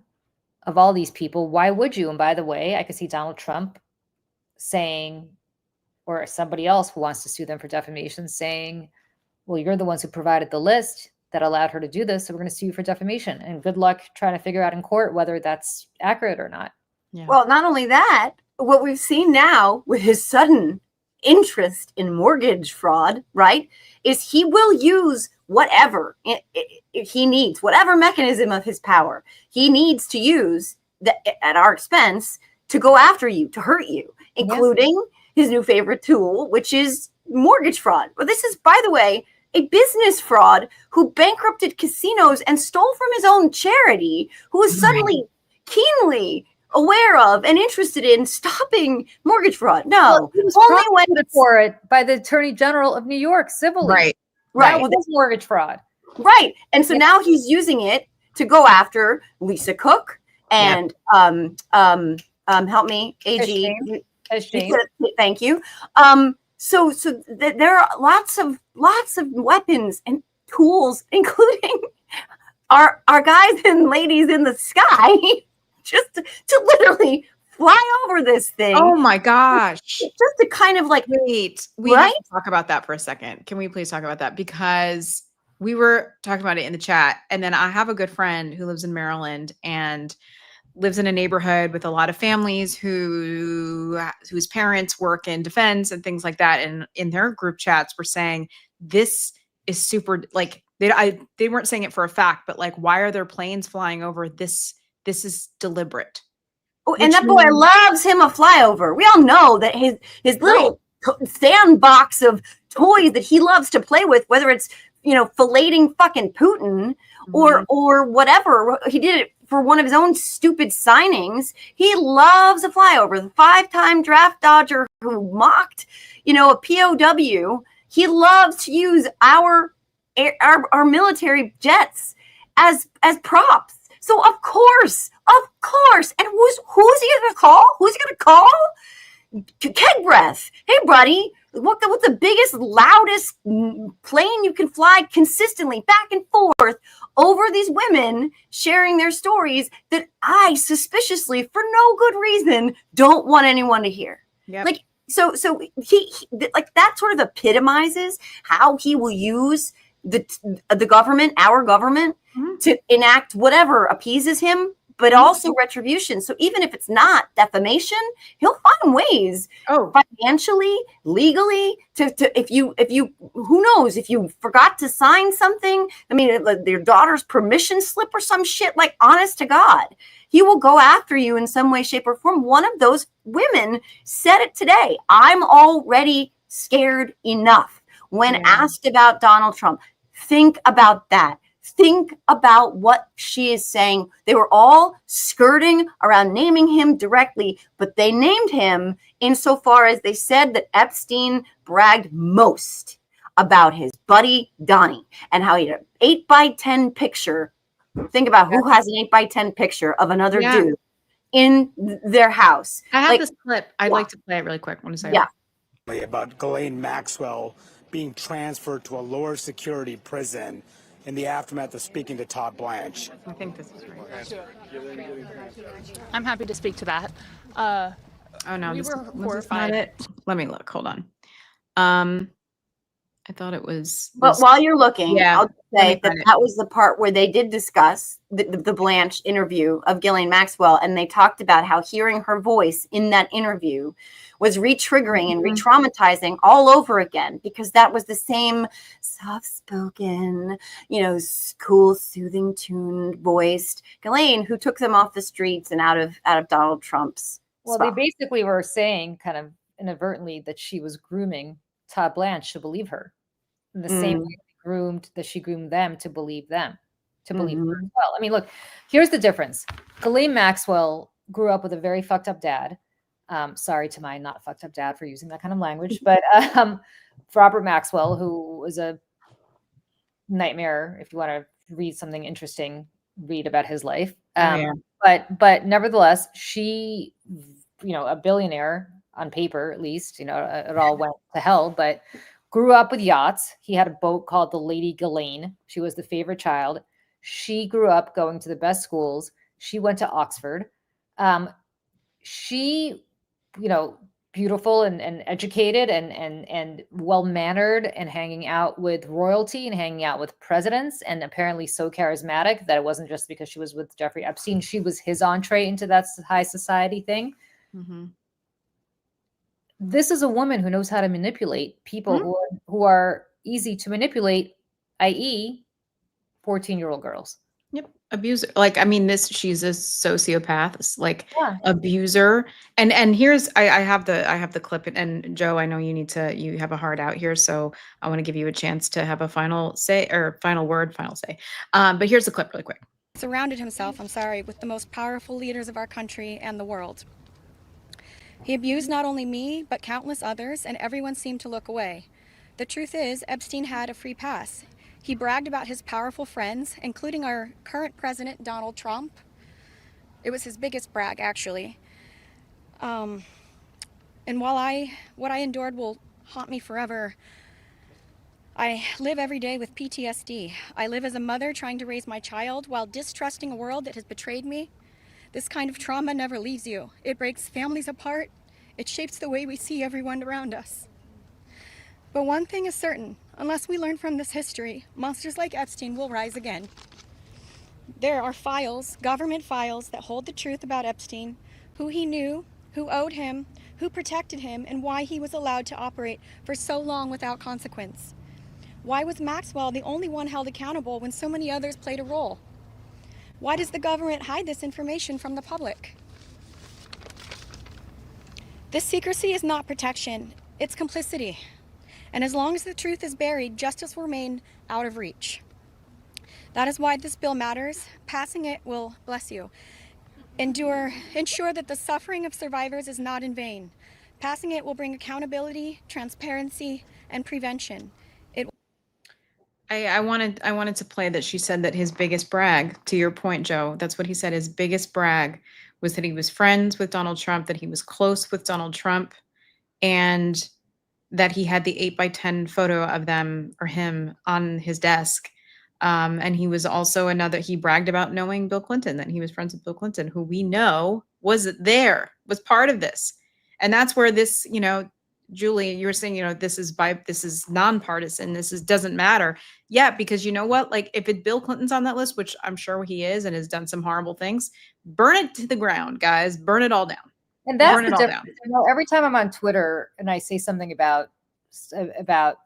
of all these people. Why would you? And by the way, I could see Donald Trump saying, or somebody else who wants to sue them for defamation saying, well, you're the ones who provided the list that allowed her to do this, so we're going to sue you for defamation. And good luck trying to figure out in court whether that's accurate or not. Yeah. Well, not only that, what we've seen now with his sudden interest in mortgage fraud, right, is he will use whatever he needs, whatever mechanism of his power he needs to use at our expense to go after you, to hurt you, including his new favorite tool, which is mortgage fraud. Well, this is, by the way, a business fraud who bankrupted casinos and stole from his own charity, who is suddenly keenly aware of and interested in stopping mortgage fraud. No, he was only when prosecuted for it by the Attorney General of New York civilly. Right. Right. Well, that's mortgage fraud. Right. And so now he's using it to go after Lisa Cook and help me, AG. As James. Thank you. So there are lots of weapons and tools, including our guys and ladies in the sky, just to literally fly over this thing. Oh my gosh. Just to kind of like, Wait, we have to talk about that for a second. Can we please talk about that? Because we were talking about it in the chat, and then I have a good friend who lives in Maryland and lives in a neighborhood with a lot of families whose parents work in defense and things like that. And in their group chats were saying, this is super, like, they weren't saying it for a fact, but like, why are there planes flying over? This is deliberate. oh, and that boy loves him a flyover. We all know that his little sandbox of toys that he loves to play with, whether it's, filleting fucking Putin or whatever. He did it for one of his own stupid signings. He loves a flyover. The 5-time draft dodger who mocked, a POW. He loves to use our military jets as props. So of course, and who's he gonna call? Who's he gonna call? Keg Breath. Hey, buddy, what's the biggest, loudest plane you can fly consistently back and forth over these women sharing their stories that I suspiciously, for no good reason, don't want anyone to hear. Yep. Like, so he like that sort of epitomizes how he will use the government, our government, to enact whatever appeases him, but also retribution. So even if it's not defamation, he'll find ways financially, legally to if you who knows, if you forgot to sign something, I mean, your daughter's permission slip or some shit, like, honest to God, he will go after you in some way, shape, or form. One of those women said it today. I'm already scared enough. When asked about Donald Trump, think about that. Think about what she is saying. They were all skirting around naming him directly, but they named him insofar as they said that Epstein bragged most about his buddy Donnie and how he had an 8x10 picture. Think about who has an 8x10 picture of another dude in their house. I have this clip. I'd like to play it really quick. One second. Yeah. About Ghislaine Maxwell being transferred to a lower security prison in the aftermath of speaking to Todd Blanche. I think this is right. I'm happy to speak to that. Oh no, We this were was this not horrified. it. Let me look. Hold on. I thought it was. But while you're looking, I'll let say me that find it. that was the part where they did discuss the Blanche interview of Ghislaine Maxwell, and they talked about how hearing her voice in that interview was re-triggering and re-traumatizing all over again, because that was the same soft-spoken, cool, soothing, tuned, voiced Ghislaine who took them off the streets and out of Donald Trump's. Well, spot. they basically were saying, kind of inadvertently, that she was grooming Todd Blanche to believe her in the same way she groomed them to believe her as well. I mean, look, here's the difference. Ghislaine Maxwell grew up with a very fucked up dad. Sorry to my not fucked up dad for using that kind of language, but Robert Maxwell, who was a nightmare. If you want to read something interesting, read about his life. But nevertheless, she, a billionaire on paper, at least, it all went to hell, but grew up with yachts. He had a boat called the Lady Ghislaine. She was the favorite child. She grew up going to the best schools. She went to Oxford. She, beautiful and educated and well mannered and hanging out with royalty and hanging out with presidents and apparently so charismatic that it wasn't just because she was with Jeffrey Epstein. She was his entree into that high society thing. Mm-hmm. This is a woman who knows how to manipulate people who are easy to manipulate, i.e., 14-year-old girls. Yep. Abuser. Like, I mean, she's a sociopath, Yeah. abuser. And here's, I have the clip, and Joe, I know you have a heart out here. So I want to give you a chance to have a final say or final word, final say. But here's the clip really quick. Surrounded himself, with the most powerful leaders of our country and the world. He abused not only me, but countless others, and everyone seemed to look away. The truth is, Epstein had a free pass. He bragged about his powerful friends, including our current president, Donald Trump. It was his biggest brag, actually. And what I endured will haunt me forever. I live every day with PTSD. I live as a mother trying to raise my child while distrusting a world that has betrayed me. This kind of trauma never leaves you. It breaks families apart. It shapes the way we see everyone around us. But one thing is certain, unless we learn from this history, monsters like Epstein will rise again. There are files, government files, that hold the truth about Epstein, who he knew, who owed him, who protected him, and why he was allowed to operate for so long without consequence. Why was Maxwell the only one held accountable when so many others played a role? Why does the government hide this information from the public? This secrecy is not protection, it's complicity. And as long as the truth is buried, justice will remain out of reach. That is why this bill matters. Passing it will, bless you, ensure that the suffering of survivors is not in vain. Passing it will bring accountability, transparency, and prevention. I wanted to play that she said that his biggest brag, to your point, Joe, that's what he said. His biggest brag was that he was friends with Donald Trump, that he was close with Donald Trump, and that he had the 8x10 photo of them or him on his desk. And he was also he bragged about knowing Bill Clinton, that he was friends with Bill Clinton, who we know was part of this. And that's where this, Julie, you were saying, this is nonpartisan. Doesn't matter. Yeah, because you know what? Like, if Bill Clinton's on that list, which I'm sure he is and has done some horrible things, burn it to the ground, guys. Burn it all down. And that's burn the it all difference. down. Every time I'm on Twitter and I say something about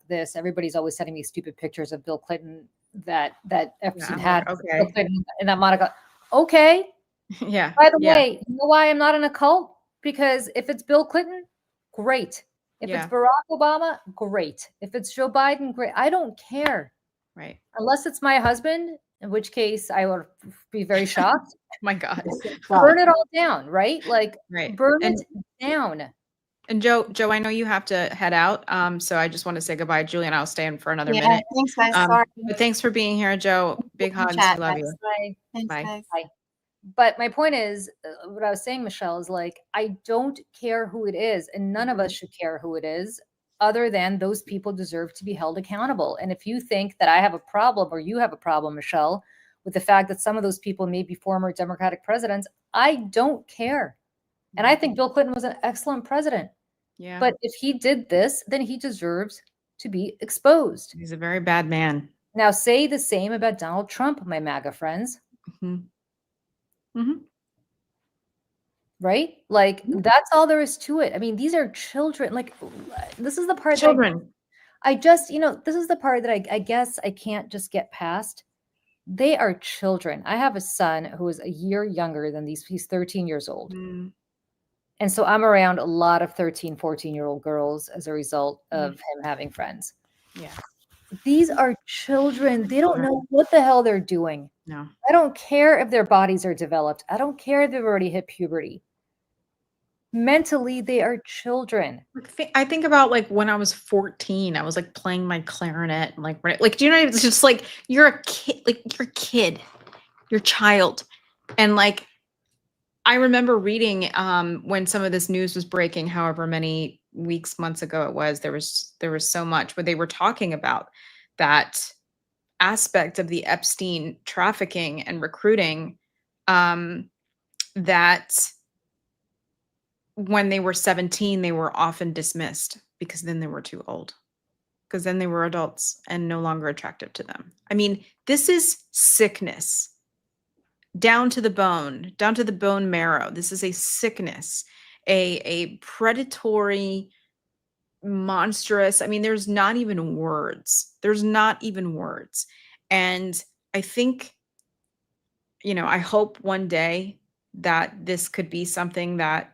this, everybody's always sending me stupid pictures of Bill Clinton that Epstein had. Okay. Bill Clinton and that Monica. Okay. Yeah. By the way, you know why I'm not in a cult? Because if it's Bill Clinton, great. If it's Barack Obama, great. If it's Joe Biden, great. I don't care. Right. Unless it's my husband, in which case I would be very shocked. My God. Burn it all down, right? Like, burn it down. And Joe, I know you have to head out. So I just want to say goodbye. Julie and I'll stay in for another minute. Thanks, guys. Sorry. But thanks for being here, Joe. Big hugs. I love you. Bye. Thanks, Bye. guys. Bye. But my point is, what I was saying, Michelle, is like, I don't care who it is, and none of us should care who it is, other than those people deserve to be held accountable. And if you think that I have a problem, or you have a problem, Michelle, with the fact that some of those people may be former Democratic presidents, I don't care. And I think Bill Clinton was an excellent president. Yeah. But if he did this, then he deserves to be exposed. He's a very bad man. Now say the same about Donald Trump, my MAGA friends. Mm-hmm. Mm-hmm. Right? Like, that's all there is to it. I mean, these are children. Like, this is the part Children. I just, this is the part that I guess I can't just get past. They are children. I have a son who is a year younger than these. He's 13 years old. Mm. And so I'm around a lot of 13, 14-year-old girls as a result of him having friends. Yeah. These are children. They don't know what the hell they're doing. No. I don't care if their bodies are developed. I don't care if they've already hit puberty. Mentally, they are children. I think about, like, when I was 14, I was like playing my clarinet and like, do you know, it's just like, you're a kid, you're a child. And like, I remember reading when some of this news was breaking, however many weeks, months ago it was, there was so much where they were talking about that aspect of the Epstein trafficking and recruiting, that when they were 17, they were often dismissed because then they were too old. Because then they were adults and no longer attractive to them. I mean, this is sickness down to the bone marrow. This is a sickness, a predatory, monstrous. I mean, there's not even words. There's not even words. And I think, I hope one day that this could be something that,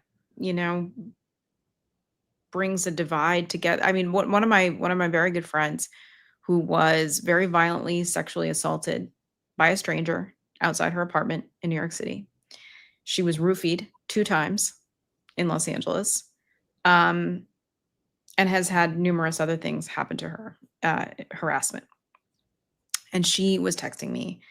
brings a divide together. I mean, one of my very good friends who was very violently sexually assaulted by a stranger outside her apartment in New York City. She was roofied 2 times in Los Angeles, and has had numerous other things happen to her, harassment. And she was texting me,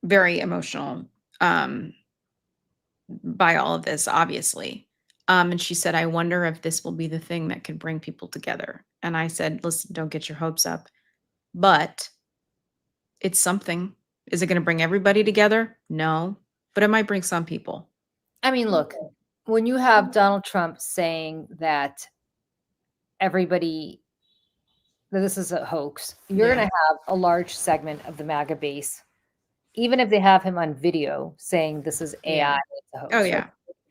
very emotional, by all of this, obviously. And she said, I wonder if this will be the thing that could bring people together. And I said, listen, don't get your hopes up, but it's something. Is it going to bring everybody together? No, but it might bring some people. I mean, look, when you have Donald Trump saying that everybody, that this is a hoax, you're Yeah. going to have a large segment of the MAGA base, even if they have him on video saying this is AI, Yeah. it's a hoax. Oh right? yeah.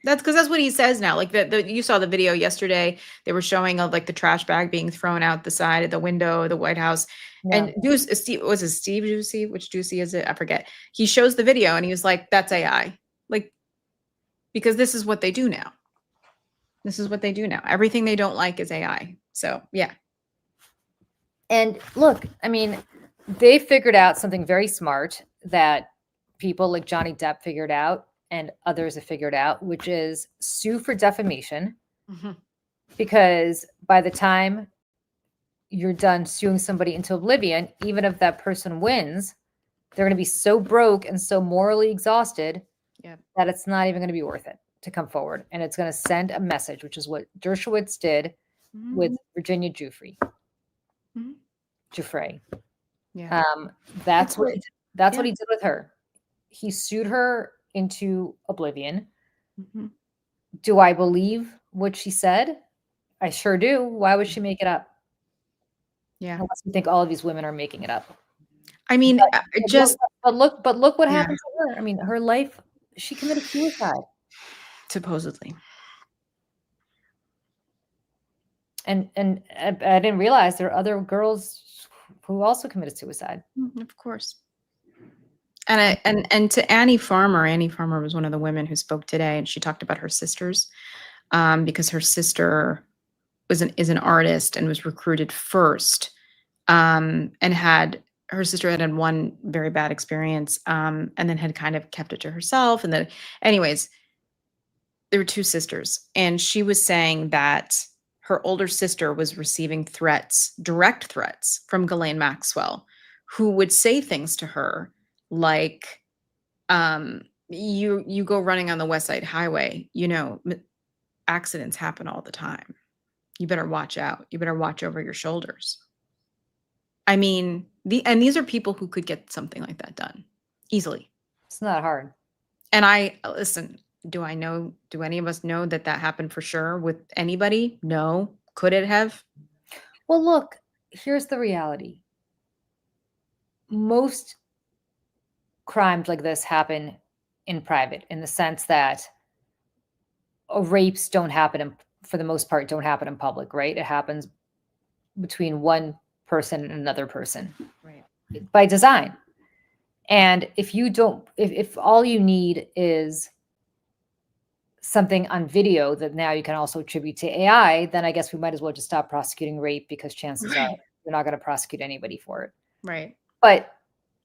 That's what he says now. Like you saw the video yesterday. They were showing of like the trash bag being thrown out the side of the window of the White House. Yeah. And Steve Ducey? Which Ducey is it? I forget. He shows the video and he was like, "That's AI." Like, because this is what they do now. This is what they do now. Everything they don't like is AI. So yeah. And look, I mean, they figured out something very smart that people like Johnny Depp figured out and others have figured out, which is sue for defamation. Because by the time you're done suing somebody into oblivion, even if that person wins, they're going to be so broke and so morally exhausted Yep. that it's not even going to be worth it to come forward. And it's going to send a message, which is what Dershowitz did with Virginia Giuffre. Mhm. Giuffre. Yeah. That's what Yeah. he did with her. He sued her into oblivion. Mhm. Do I believe what she said? I sure do. Why would she make it up? Yeah. Unless you think all of these women are making it up. I mean, But look what Yeah. happened to her. I mean, her life, she committed suicide. supposedly. And I didn't realize there are other girls who also committed suicide. Of course. And to Annie Farmer was one of the women who spoke today, and she talked about her sisters, because her sister is an artist and was recruited first, and her sister had one very bad experience, and then had kind of kept it to herself. And then, anyways, there were 2 sisters, and she was saying that her older sister was receiving direct threats from Ghislaine Maxwell, who would say things to her like, you go running on the West Side Highway, accidents happen all the time. You better watch out. You better watch over your shoulders. I mean, these are people who could get something like that done easily. It's not hard. And listen, do any of us know that happened for sure with anybody? No. Could it have? Well, look, here's the reality. Most crimes like this happen in private, in the sense that rapes don't happen for the most part, don't happen in public, right? It happens between one person and another person, Right. by design. And if all you need is something on video that now you can also attribute to AI, then I guess we might as well just stop prosecuting rape, because chances are you're not going to prosecute anybody for it. Right. But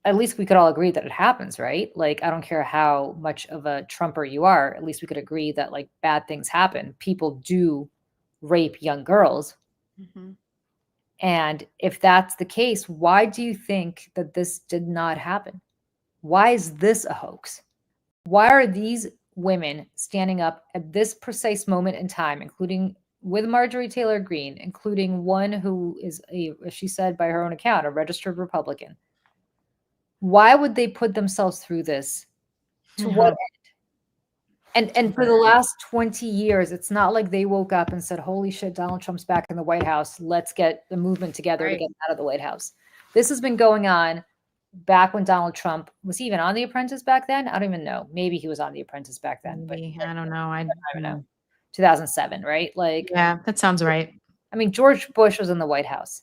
at least we could all agree that it happens, right? Like, I don't care how much of a Trumper you are. At least we could agree that like bad things happen. People do rape young girls. Mm-hmm. And if that's the case, why do you think that this did not happen? Why is this a hoax? Why are these women standing up at this precise moment in time, including with Marjorie Taylor Greene, including one who is as she said by her own account, a registered Republican? Why would they put themselves through this? To what end? And for the last 20 years, it's not like they woke up and said, holy shit, Donald Trump's back in the White House. Let's get the movement together to Right. get him out of the White House. This has been going on back when Donald Trump was he even on The Apprentice back then? I don't even know. Maybe he was on The Apprentice back then, but Maybe, I don't know. I I don't know. 2007, right? Like, Yeah, that sounds right. I mean, George Bush was in the White House.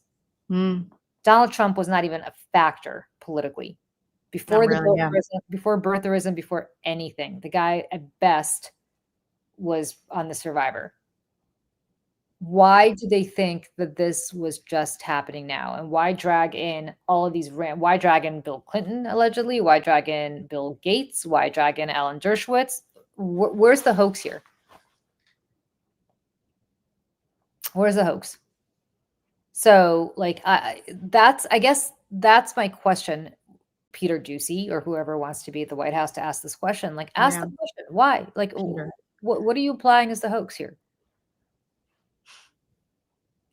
Mm, Donald Trump was not even a factor politically before the really, yeah. before birtherism, before anything. The guy at best was on the Survivor. Why do they think that this was just happening now? And why drag in all of these? Why drag in Bill Clinton allegedly? Why drag in Bill Gates? Why drag in Alan Dershowitz? Where's the hoax here? Where's the hoax? So, like, I guess that's my question, Peter Ducey, or whoever wants to be at the White House to ask this question. Like, ask Yeah. the question. Why? Like, Peter. what are you applying as the hoax here?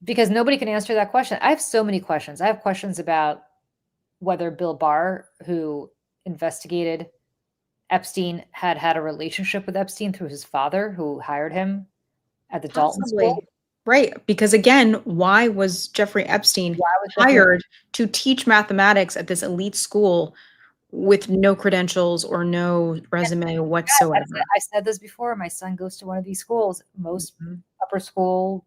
Because nobody can answer that question. I have so many questions. I have questions about whether Bill Barr, who investigated Epstein, had a relationship with Epstein through his father, who hired him at the Dalton Possibly. School. Right. Because again, why was Jeffrey Epstein Why was Jeffrey- hired to teach mathematics at this elite school with no credentials or no resume whatsoever? I said this before. My son goes to one of these schools. Most Mhm. upper school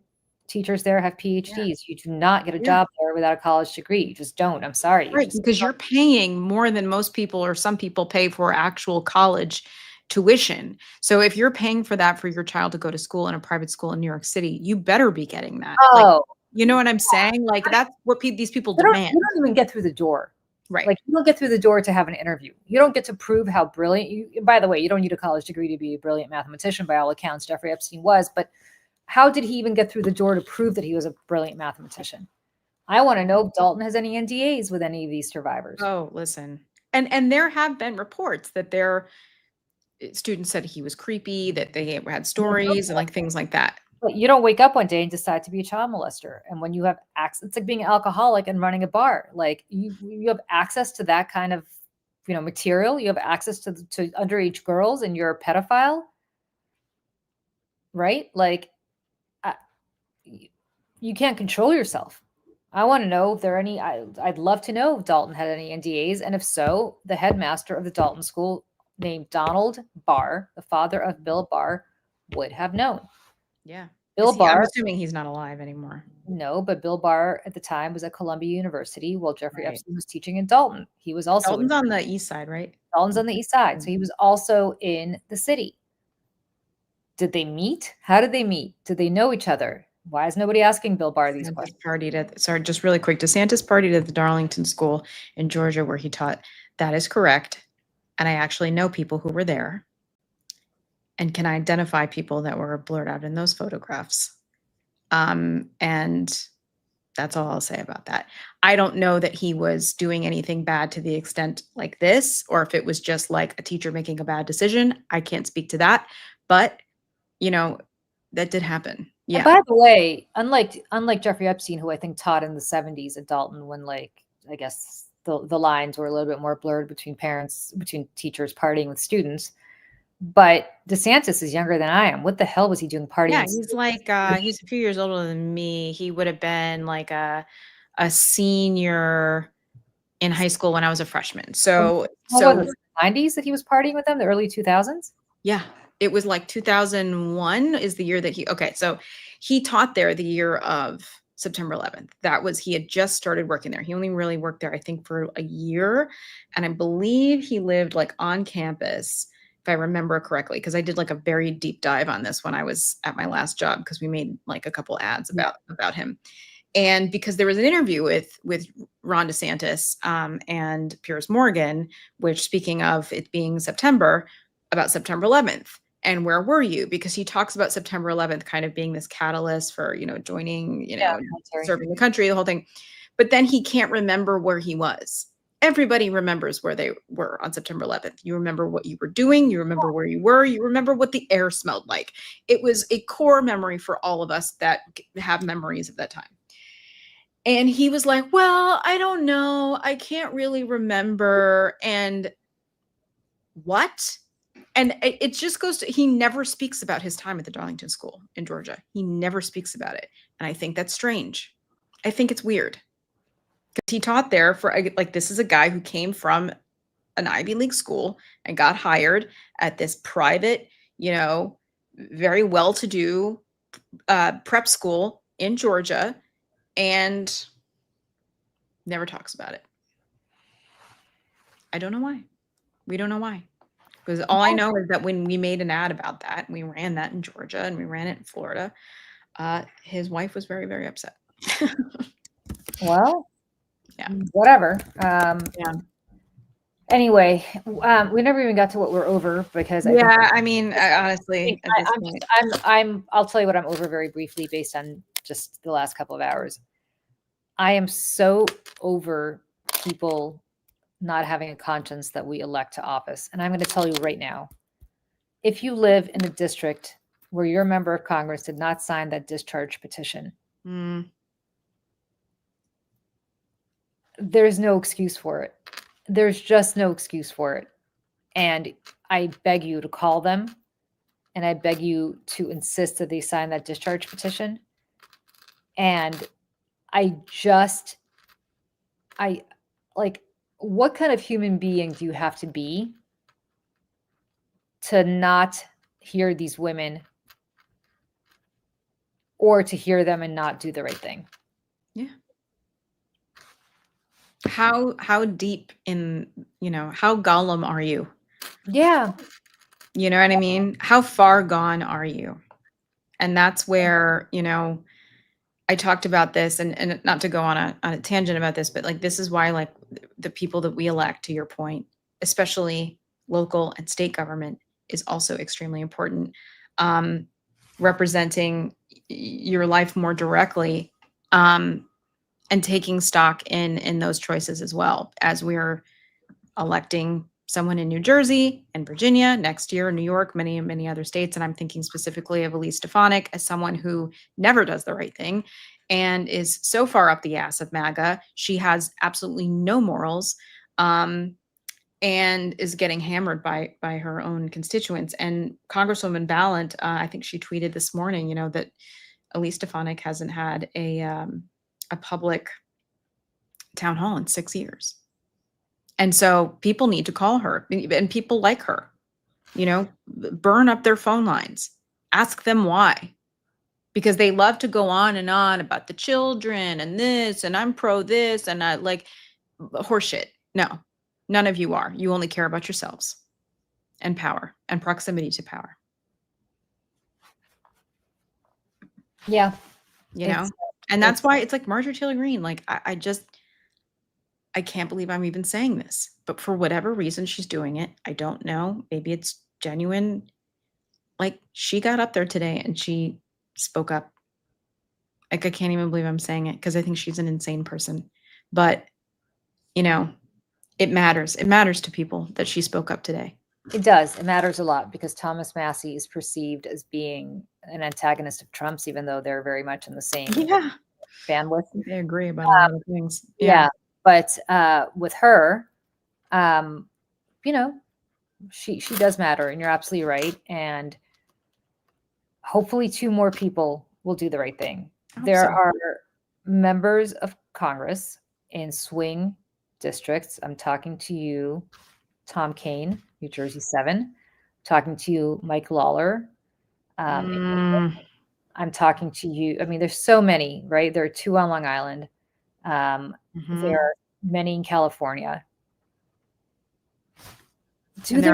teachers there have PhDs. You do not get a Yeah. job there without a college degree. You just don't. I'm sorry. You Right, just because you're paying more than most people or some people pay for actual college tuition. So if you're paying for that for your child to go to school in a private school in New York City, you better be getting that. Like, oh, you know what I'm saying? Like that's what these people you don't demand. even get through the door. Right. Like, you don't get through the door to have an interview. You don't get to prove how brilliant you. By the way, you don't need a college degree to be a brilliant mathematician. By all accounts, Jeffrey Epstein was. But how did he even get through the door to prove that he was a brilliant mathematician? I want to know if Dalton has any NDAs with any of these survivors. Oh, listen. And there have been reports that their students said he was creepy, that they had stories and like things like that. But you don't wake up one day and decide to be a child molester. And when you have access, it's like being an alcoholic and running a bar. Like, you have access to that kind of, material. You have access to underage girls, and you're a pedophile, right? Like, you can't control yourself. I want to know if there are any. I'd love to know if Dalton had any NDAs, and if so, the headmaster of the Dalton school, named Donald Barr, the father of Bill Barr, would have known. Yeah. Bill I'm Barr, assuming he's not alive anymore. no, but Bill Barr at the time was at Columbia University while Jeffrey Right. Epstein was teaching in Dalton. He was also Dalton's on the east side, right? Dalton's on the east side, so he was also in the city. Did they meet? How did they meet? Did they know each other? Why is nobody asking Bill Barr these questions? Sorry, just really quick. DeSantis partied at the Darlington School in Georgia where he taught. That is correct. And I actually know people who were there and can identify people that were blurred out in those photographs. And that's all I'll say about that. I don't know that he was doing anything bad to the extent like this, or if it was just like a teacher making a bad decision. I can't speak to that, but that did happen. And Yeah. by the way, unlike Jeffrey Epstein, who I think taught in the 70s at Dalton, when, like, I guess the lines were a little bit more blurred between teachers partying with students. But DeSantis is younger than I am. What the hell was he doing partying? Yeah, with he's students? like he's a few years older than me. He would have been like a senior in high school when I was a freshman. So What was it, the 90s that he was partying with them, the early 2000s? yeah, it was like 2001 is the year that so he taught there the year of September 11th. He had just started working there. He only really worked there, I think, for a year. And I believe he lived like on campus, if I remember correctly, because I did like a very deep dive on this when I was at my last job, because we made like a couple ads about him. And because there was an interview with Ron DeSantis and Piers Morgan, which, speaking of it being September, about September 11th. And where were you? Because he talks about September 11th kind of being this catalyst for, joining, serving the country, the whole thing. But then he can't remember where he was. Everybody remembers where they were on September 11th. You remember what you were doing. You remember where you were. You remember what the air smelled like. It was a core memory for all of us that have memories of that time. And he was like, well, I don't know. I can't really remember. And what? And it just goes to, he never speaks about his time at the Darlington School in Georgia. He never speaks about it. And I think that's strange. I think it's weird. Because he taught there for, like, this is a guy who came from an Ivy League school and got hired at this private, you know, very well-to-do prep school in Georgia, and never talks about it. I don't know why. We don't know why. Because all I know is that when we made an ad about that, we ran that in Georgia and we ran it in Florida, his wife was very, very upset. Well, Yeah. whatever. Yeah. Anyway, we never even got to what we're over because I mean, honestly, at this point. I'll tell you what I'm over very briefly based on just the last couple of hours. I am so over people not having a conscience that we elect to office. And I'm going to tell you right now, if you live in a district where your member of Congress did not sign that discharge petition, there's no excuse for it. There's just no excuse for it. And I beg you to call them, and I beg you to insist that they sign that discharge petition. And what kind of human being do you have to be to not hear these women, or to hear them and not do the right thing? Yeah. How deep in, how Gollum are you? Yeah. You know what I mean? How far gone are you? And that's where, I talked about this, and not to go on a tangent about this, but like, this is why, like, the people that we elect, to your point, especially local and state government, is also extremely important. Representing your life more directly, and taking stock in those choices as well, as we're electing someone in New Jersey and Virginia, next year, New York, many, many other states. And I'm thinking specifically of Elise Stefanik as someone who never does the right thing and is so far up the ass of MAGA. She has absolutely no morals, and is getting hammered by her own constituents. And Congresswoman Balint, I think she tweeted this morning, that Elise Stefanik hasn't had a public town hall in 6 years. And so people need to call her, and people like her, burn up their phone lines, ask them why, because they love to go on and on about the children and this, and I'm pro this, and I like horseshit. No, none of you are. You only care about yourselves and power and proximity to power. Yeah. And that's why it's like Marjorie Taylor Greene. Like, I can't believe I'm even saying this, but for whatever reason she's doing it, I don't know. Maybe it's genuine. Like, she got up there today and she spoke up. Like, I can't even believe I'm saying it, because I think she's an insane person. But, it matters. It matters to people that she spoke up today. It does. It matters a lot, because Thomas Massie is perceived as being an antagonist of Trump's, even though they're very much in the same bandwidth. I agree about a lot of things. Yeah. But with her, she does matter, and you're absolutely right. And hopefully 2 more people will do the right thing. There are members of Congress in swing districts. I'm talking to you, Tom Kean, New Jersey 7. Talking to you, Mike Lawler. I'm talking to you. I mean, there's so many, right? There are 2 on Long Island. There are many in California. Do the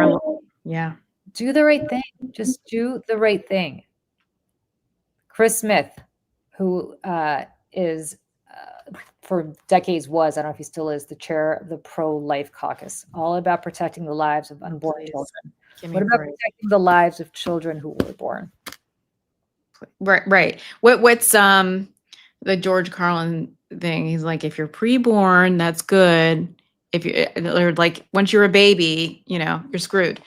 right thing. Just do the right thing. Chris Smith, who is for decades was, I don't know if he still is, the chair of the pro-life caucus, all about protecting the lives of unborn children. What about protecting the lives of children who were born? Right. What's the George Carlin thing? He's like, if you're preborn, that's good. If you're like, once you're a baby, you're screwed.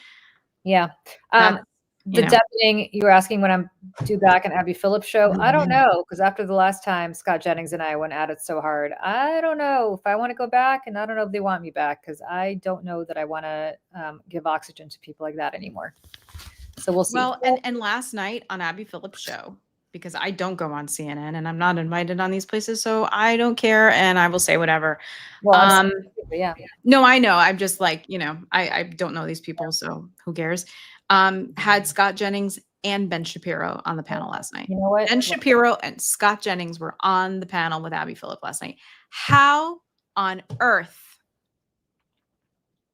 Yeah. you know. deafening, you were asking when I'm due back on Abby Phillips show. I don't know, because after the last time Scott Jennings and I went at it so hard, I don't know if I want to go back, and I don't know if they want me back, because I don't know that I want to give oxygen to people like that anymore. So we'll see. Well, and last night on Abby Phillips' show, because I don't go on CNN and I'm not invited on these places, so I don't care and I will say whatever. Well, I'm sorry, but yeah. No, I know. I'm just like, I don't know these people, so who cares? Had Scott Jennings and Ben Shapiro on the panel last night. You know what? Ben Shapiro and Scott Jennings were on the panel with Abby Phillip last night. How on earth?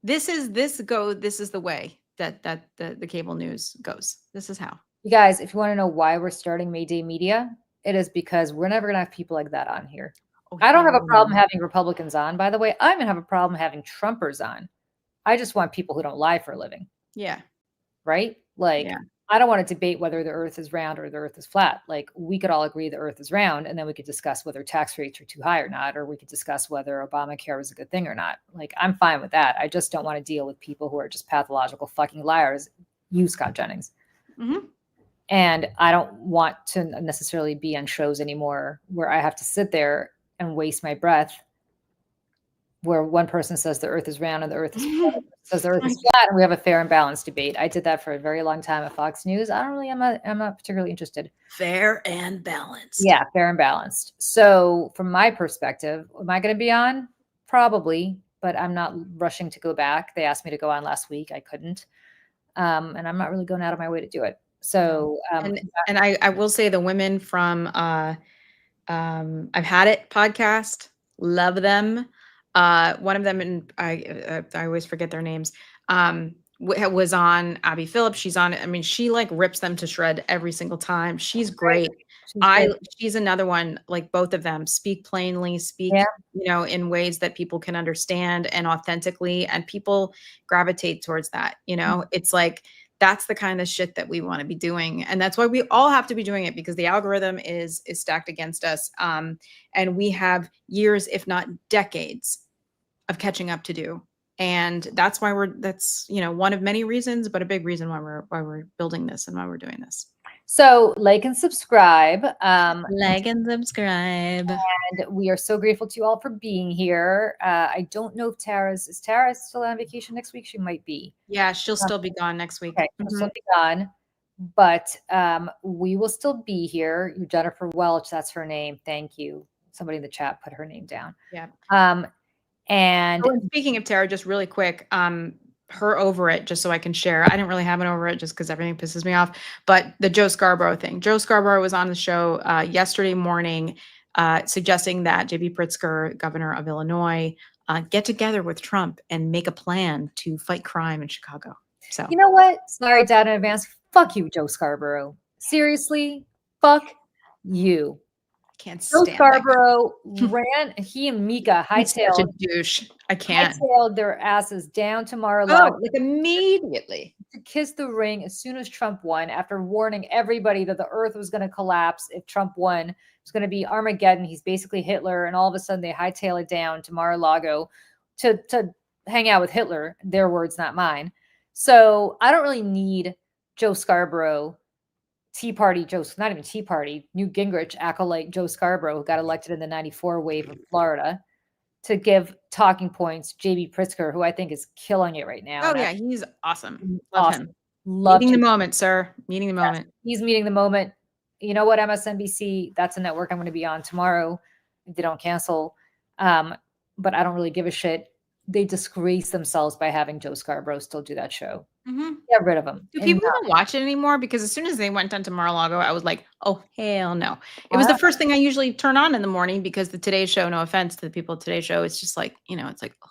This is the way that the cable news goes. This is how. You guys, if you want to know why we're starting Mayday Media, it is because we're never going to have people like that on here. I don't have a problem having Republicans on, by the way. I even have a problem having Trumpers on. I just want people who don't lie for a living. Yeah. Right? Like, Yeah. I don't want to debate whether the earth is round or the earth is flat. Like, we could all agree the earth is round, and then we could discuss whether tax rates are too high or not, or we could discuss whether Obamacare was a good thing or not. Like, I'm fine with that. I just don't want to deal with people who are just pathological fucking liars. You, Scott Jennings. Mm-hmm. And I don't want to necessarily be on shows anymore where I have to sit there and waste my breath, where one person says the earth is round and the earth is flat, says the earth is flat, and we have a fair and balanced debate. I did that for a very long time at Fox News. I'm not particularly interested. Fair and balanced. Yeah, fair and balanced. So from my perspective, am I going to be on? Probably, but I'm not rushing to go back. They asked me to go on last week. I couldn't. And I'm not really going out of my way to do it. So, and I will say the women from I've Had It podcast, love them. One of them, and I always forget their names, was on Abby Phillips. She's on it. I mean, she like rips them to shred every single time. She's great. She's another one, like both of them speak plainly, speak, in ways that people can understand and authentically, and people gravitate towards that. It's like, that's the kind of shit that we want to be doing. And that's why we all have to be doing it, because the algorithm is stacked against us. And we have years, if not decades, of catching up to do. And that's why that's one of many reasons, but a big reason why we're building this and why we're doing this. So like and subscribe. Like and subscribe. And we are so grateful to you all for being here. I don't know if is Tara still on vacation next week? She might be. Yeah, she'll still be gone next week. Okay, she'll still be gone. But we will still be here. Jennifer Welch, that's her name. Thank you. Somebody in the chat put her name down. Yeah. And speaking of Tara, just really quick, her over it, just so I can share. I didn't really have an over it just because everything pisses me off. But the Joe Scarborough thing. Joe Scarborough was on the show yesterday morning, suggesting that J.B. Pritzker, governor of Illinois, get together with Trump and make a plan to fight crime in Chicago. So you know what? Sorry, Dad, in advance. Fuck you, Joe Scarborough. Seriously, fuck you. Can't stand Joe Scarborough ran. He and Mika hightailed. Such a douche. I can't. Hightailed their asses down to Mar-a-Lago. Like immediately to kiss the ring as soon as Trump won, after warning everybody that the earth was going to collapse if Trump won. It's going to be Armageddon. He's basically Hitler, and all of a sudden they hightail it down to Mar-a-Lago to hang out with Hitler. Their words, not mine. So I don't really need Joe Scarborough. Tea Party Joe, not even Tea Party, Newt Gingrich acolyte Joe Scarborough, who got elected in the 94 wave of Florida, to give talking points. J.B. Pritzker, who I think is killing it right now. Oh, yeah, he's awesome. Love him. Meeting the moment, sir. Meeting the moment. He's meeting the moment. You know what, MSNBC, that's a network I'm going to be on tomorrow if they don't cancel. But I don't really give a shit. They disgrace themselves by having Joe Scarborough still do that show. Mm-hmm. Get rid of him. Do people even watch it anymore? Because as soon as they went down to Mar-a-Lago, I was like, oh, hell no. It was the first thing I usually turn on in the morning, because the Today Show, no offense to the people at Today Show, it's just like, it's like, oh,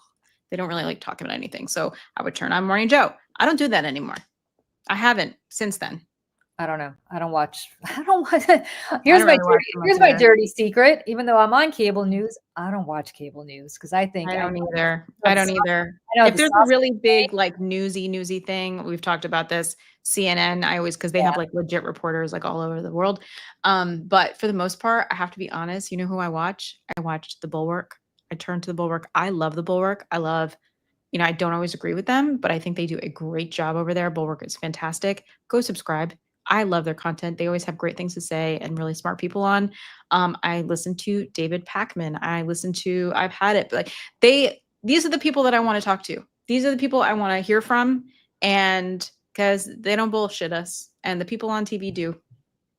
they don't really like talking about anything. So I would turn on Morning Joe. I don't do that anymore. I haven't since then. I don't know. I don't watch. Here's my dirty secret. Even though I'm on cable news, I don't watch cable news because I think I don't either. If there's a really big like newsy thing, we've talked about this. CNN, I always, because they have like legit reporters like all over the world. But for the most part, I have to be honest. You know who I watch? I watched The Bulwark. I turned to The Bulwark. I love The Bulwark. I love I don't always agree with them, but I think they do a great job over there. Bulwark is fantastic. Go subscribe. I love their content. They always have great things to say and really smart people on. I listen to David Pakman. I've had it. But like these are the people that I want to talk to. These are the people I want to hear from. And because they don't bullshit us. And the people on TV do.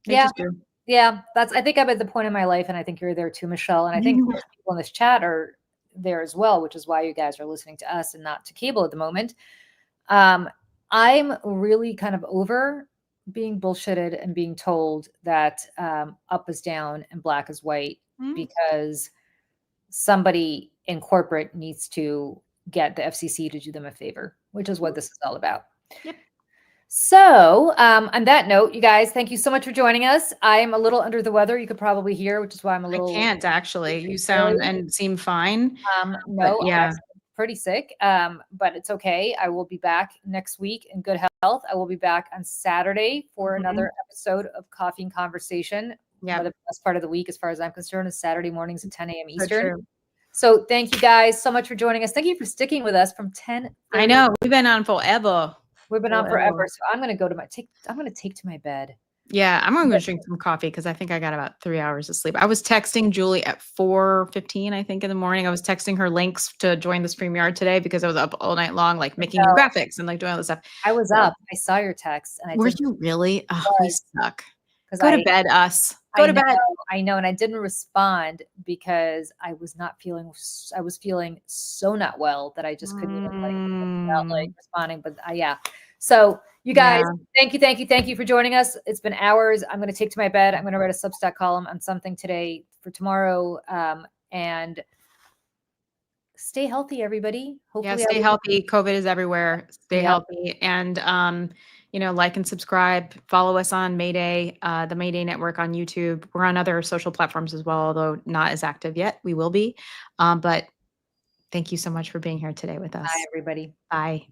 They Yeah. just do. Yeah, I think I'm at the point in my life, and I think you're there too, Michelle. And I think most people in this chat are there as well, which is why you guys are listening to us and not to cable at the moment. I'm really kind of over being bullshitted and being told that up is down and black is white because somebody in corporate needs to get the FCC to do them a favor, which is what this is all about. Yep. So on that note, you guys, thank you so much for joining us. I am a little under the weather. You could probably hear, which is why I'm a little. I can't actually. You sound and seem fine. No, yeah. I'm actually pretty sick, but it's okay. I will be back next week in good health. I will be back on Saturday for another episode of Coffee and Conversation. Yeah. The best part of the week, as far as I'm concerned, is Saturday mornings at 10 a.m. Eastern. true. So thank you guys so much for joining us. Thank you for sticking with us from 10. I know we've been on forever. We've been on forever. So I'm going to go to I'm going to take to my bed. Yeah, I'm going to drink some coffee because I think I got about 3 hours of sleep. I was texting Julie at 4:15, I think, in the morning. I was texting her links to join the StreamYard today because I was up all night long, like making new graphics and like doing all this stuff. I was up. I saw your text. And Were you really? Oh, we suck. Go to bed, us. Go to bed. I know. And I didn't respond because I was feeling so not well that I just couldn't even like responding. But yeah. So you guys, thank you for joining us. It's been hours. I'm going to take to my bed. I'm going to write a Substack column on something today for tomorrow. And stay healthy, everybody. Hopefully, stay healthy. COVID is everywhere. Stay healthy. And, like and subscribe. Follow us on Mayday, the Mayday Network on YouTube. We're on other social platforms as well, although not as active yet. We will be. But thank you so much for being here today with us. Bye, everybody. Bye.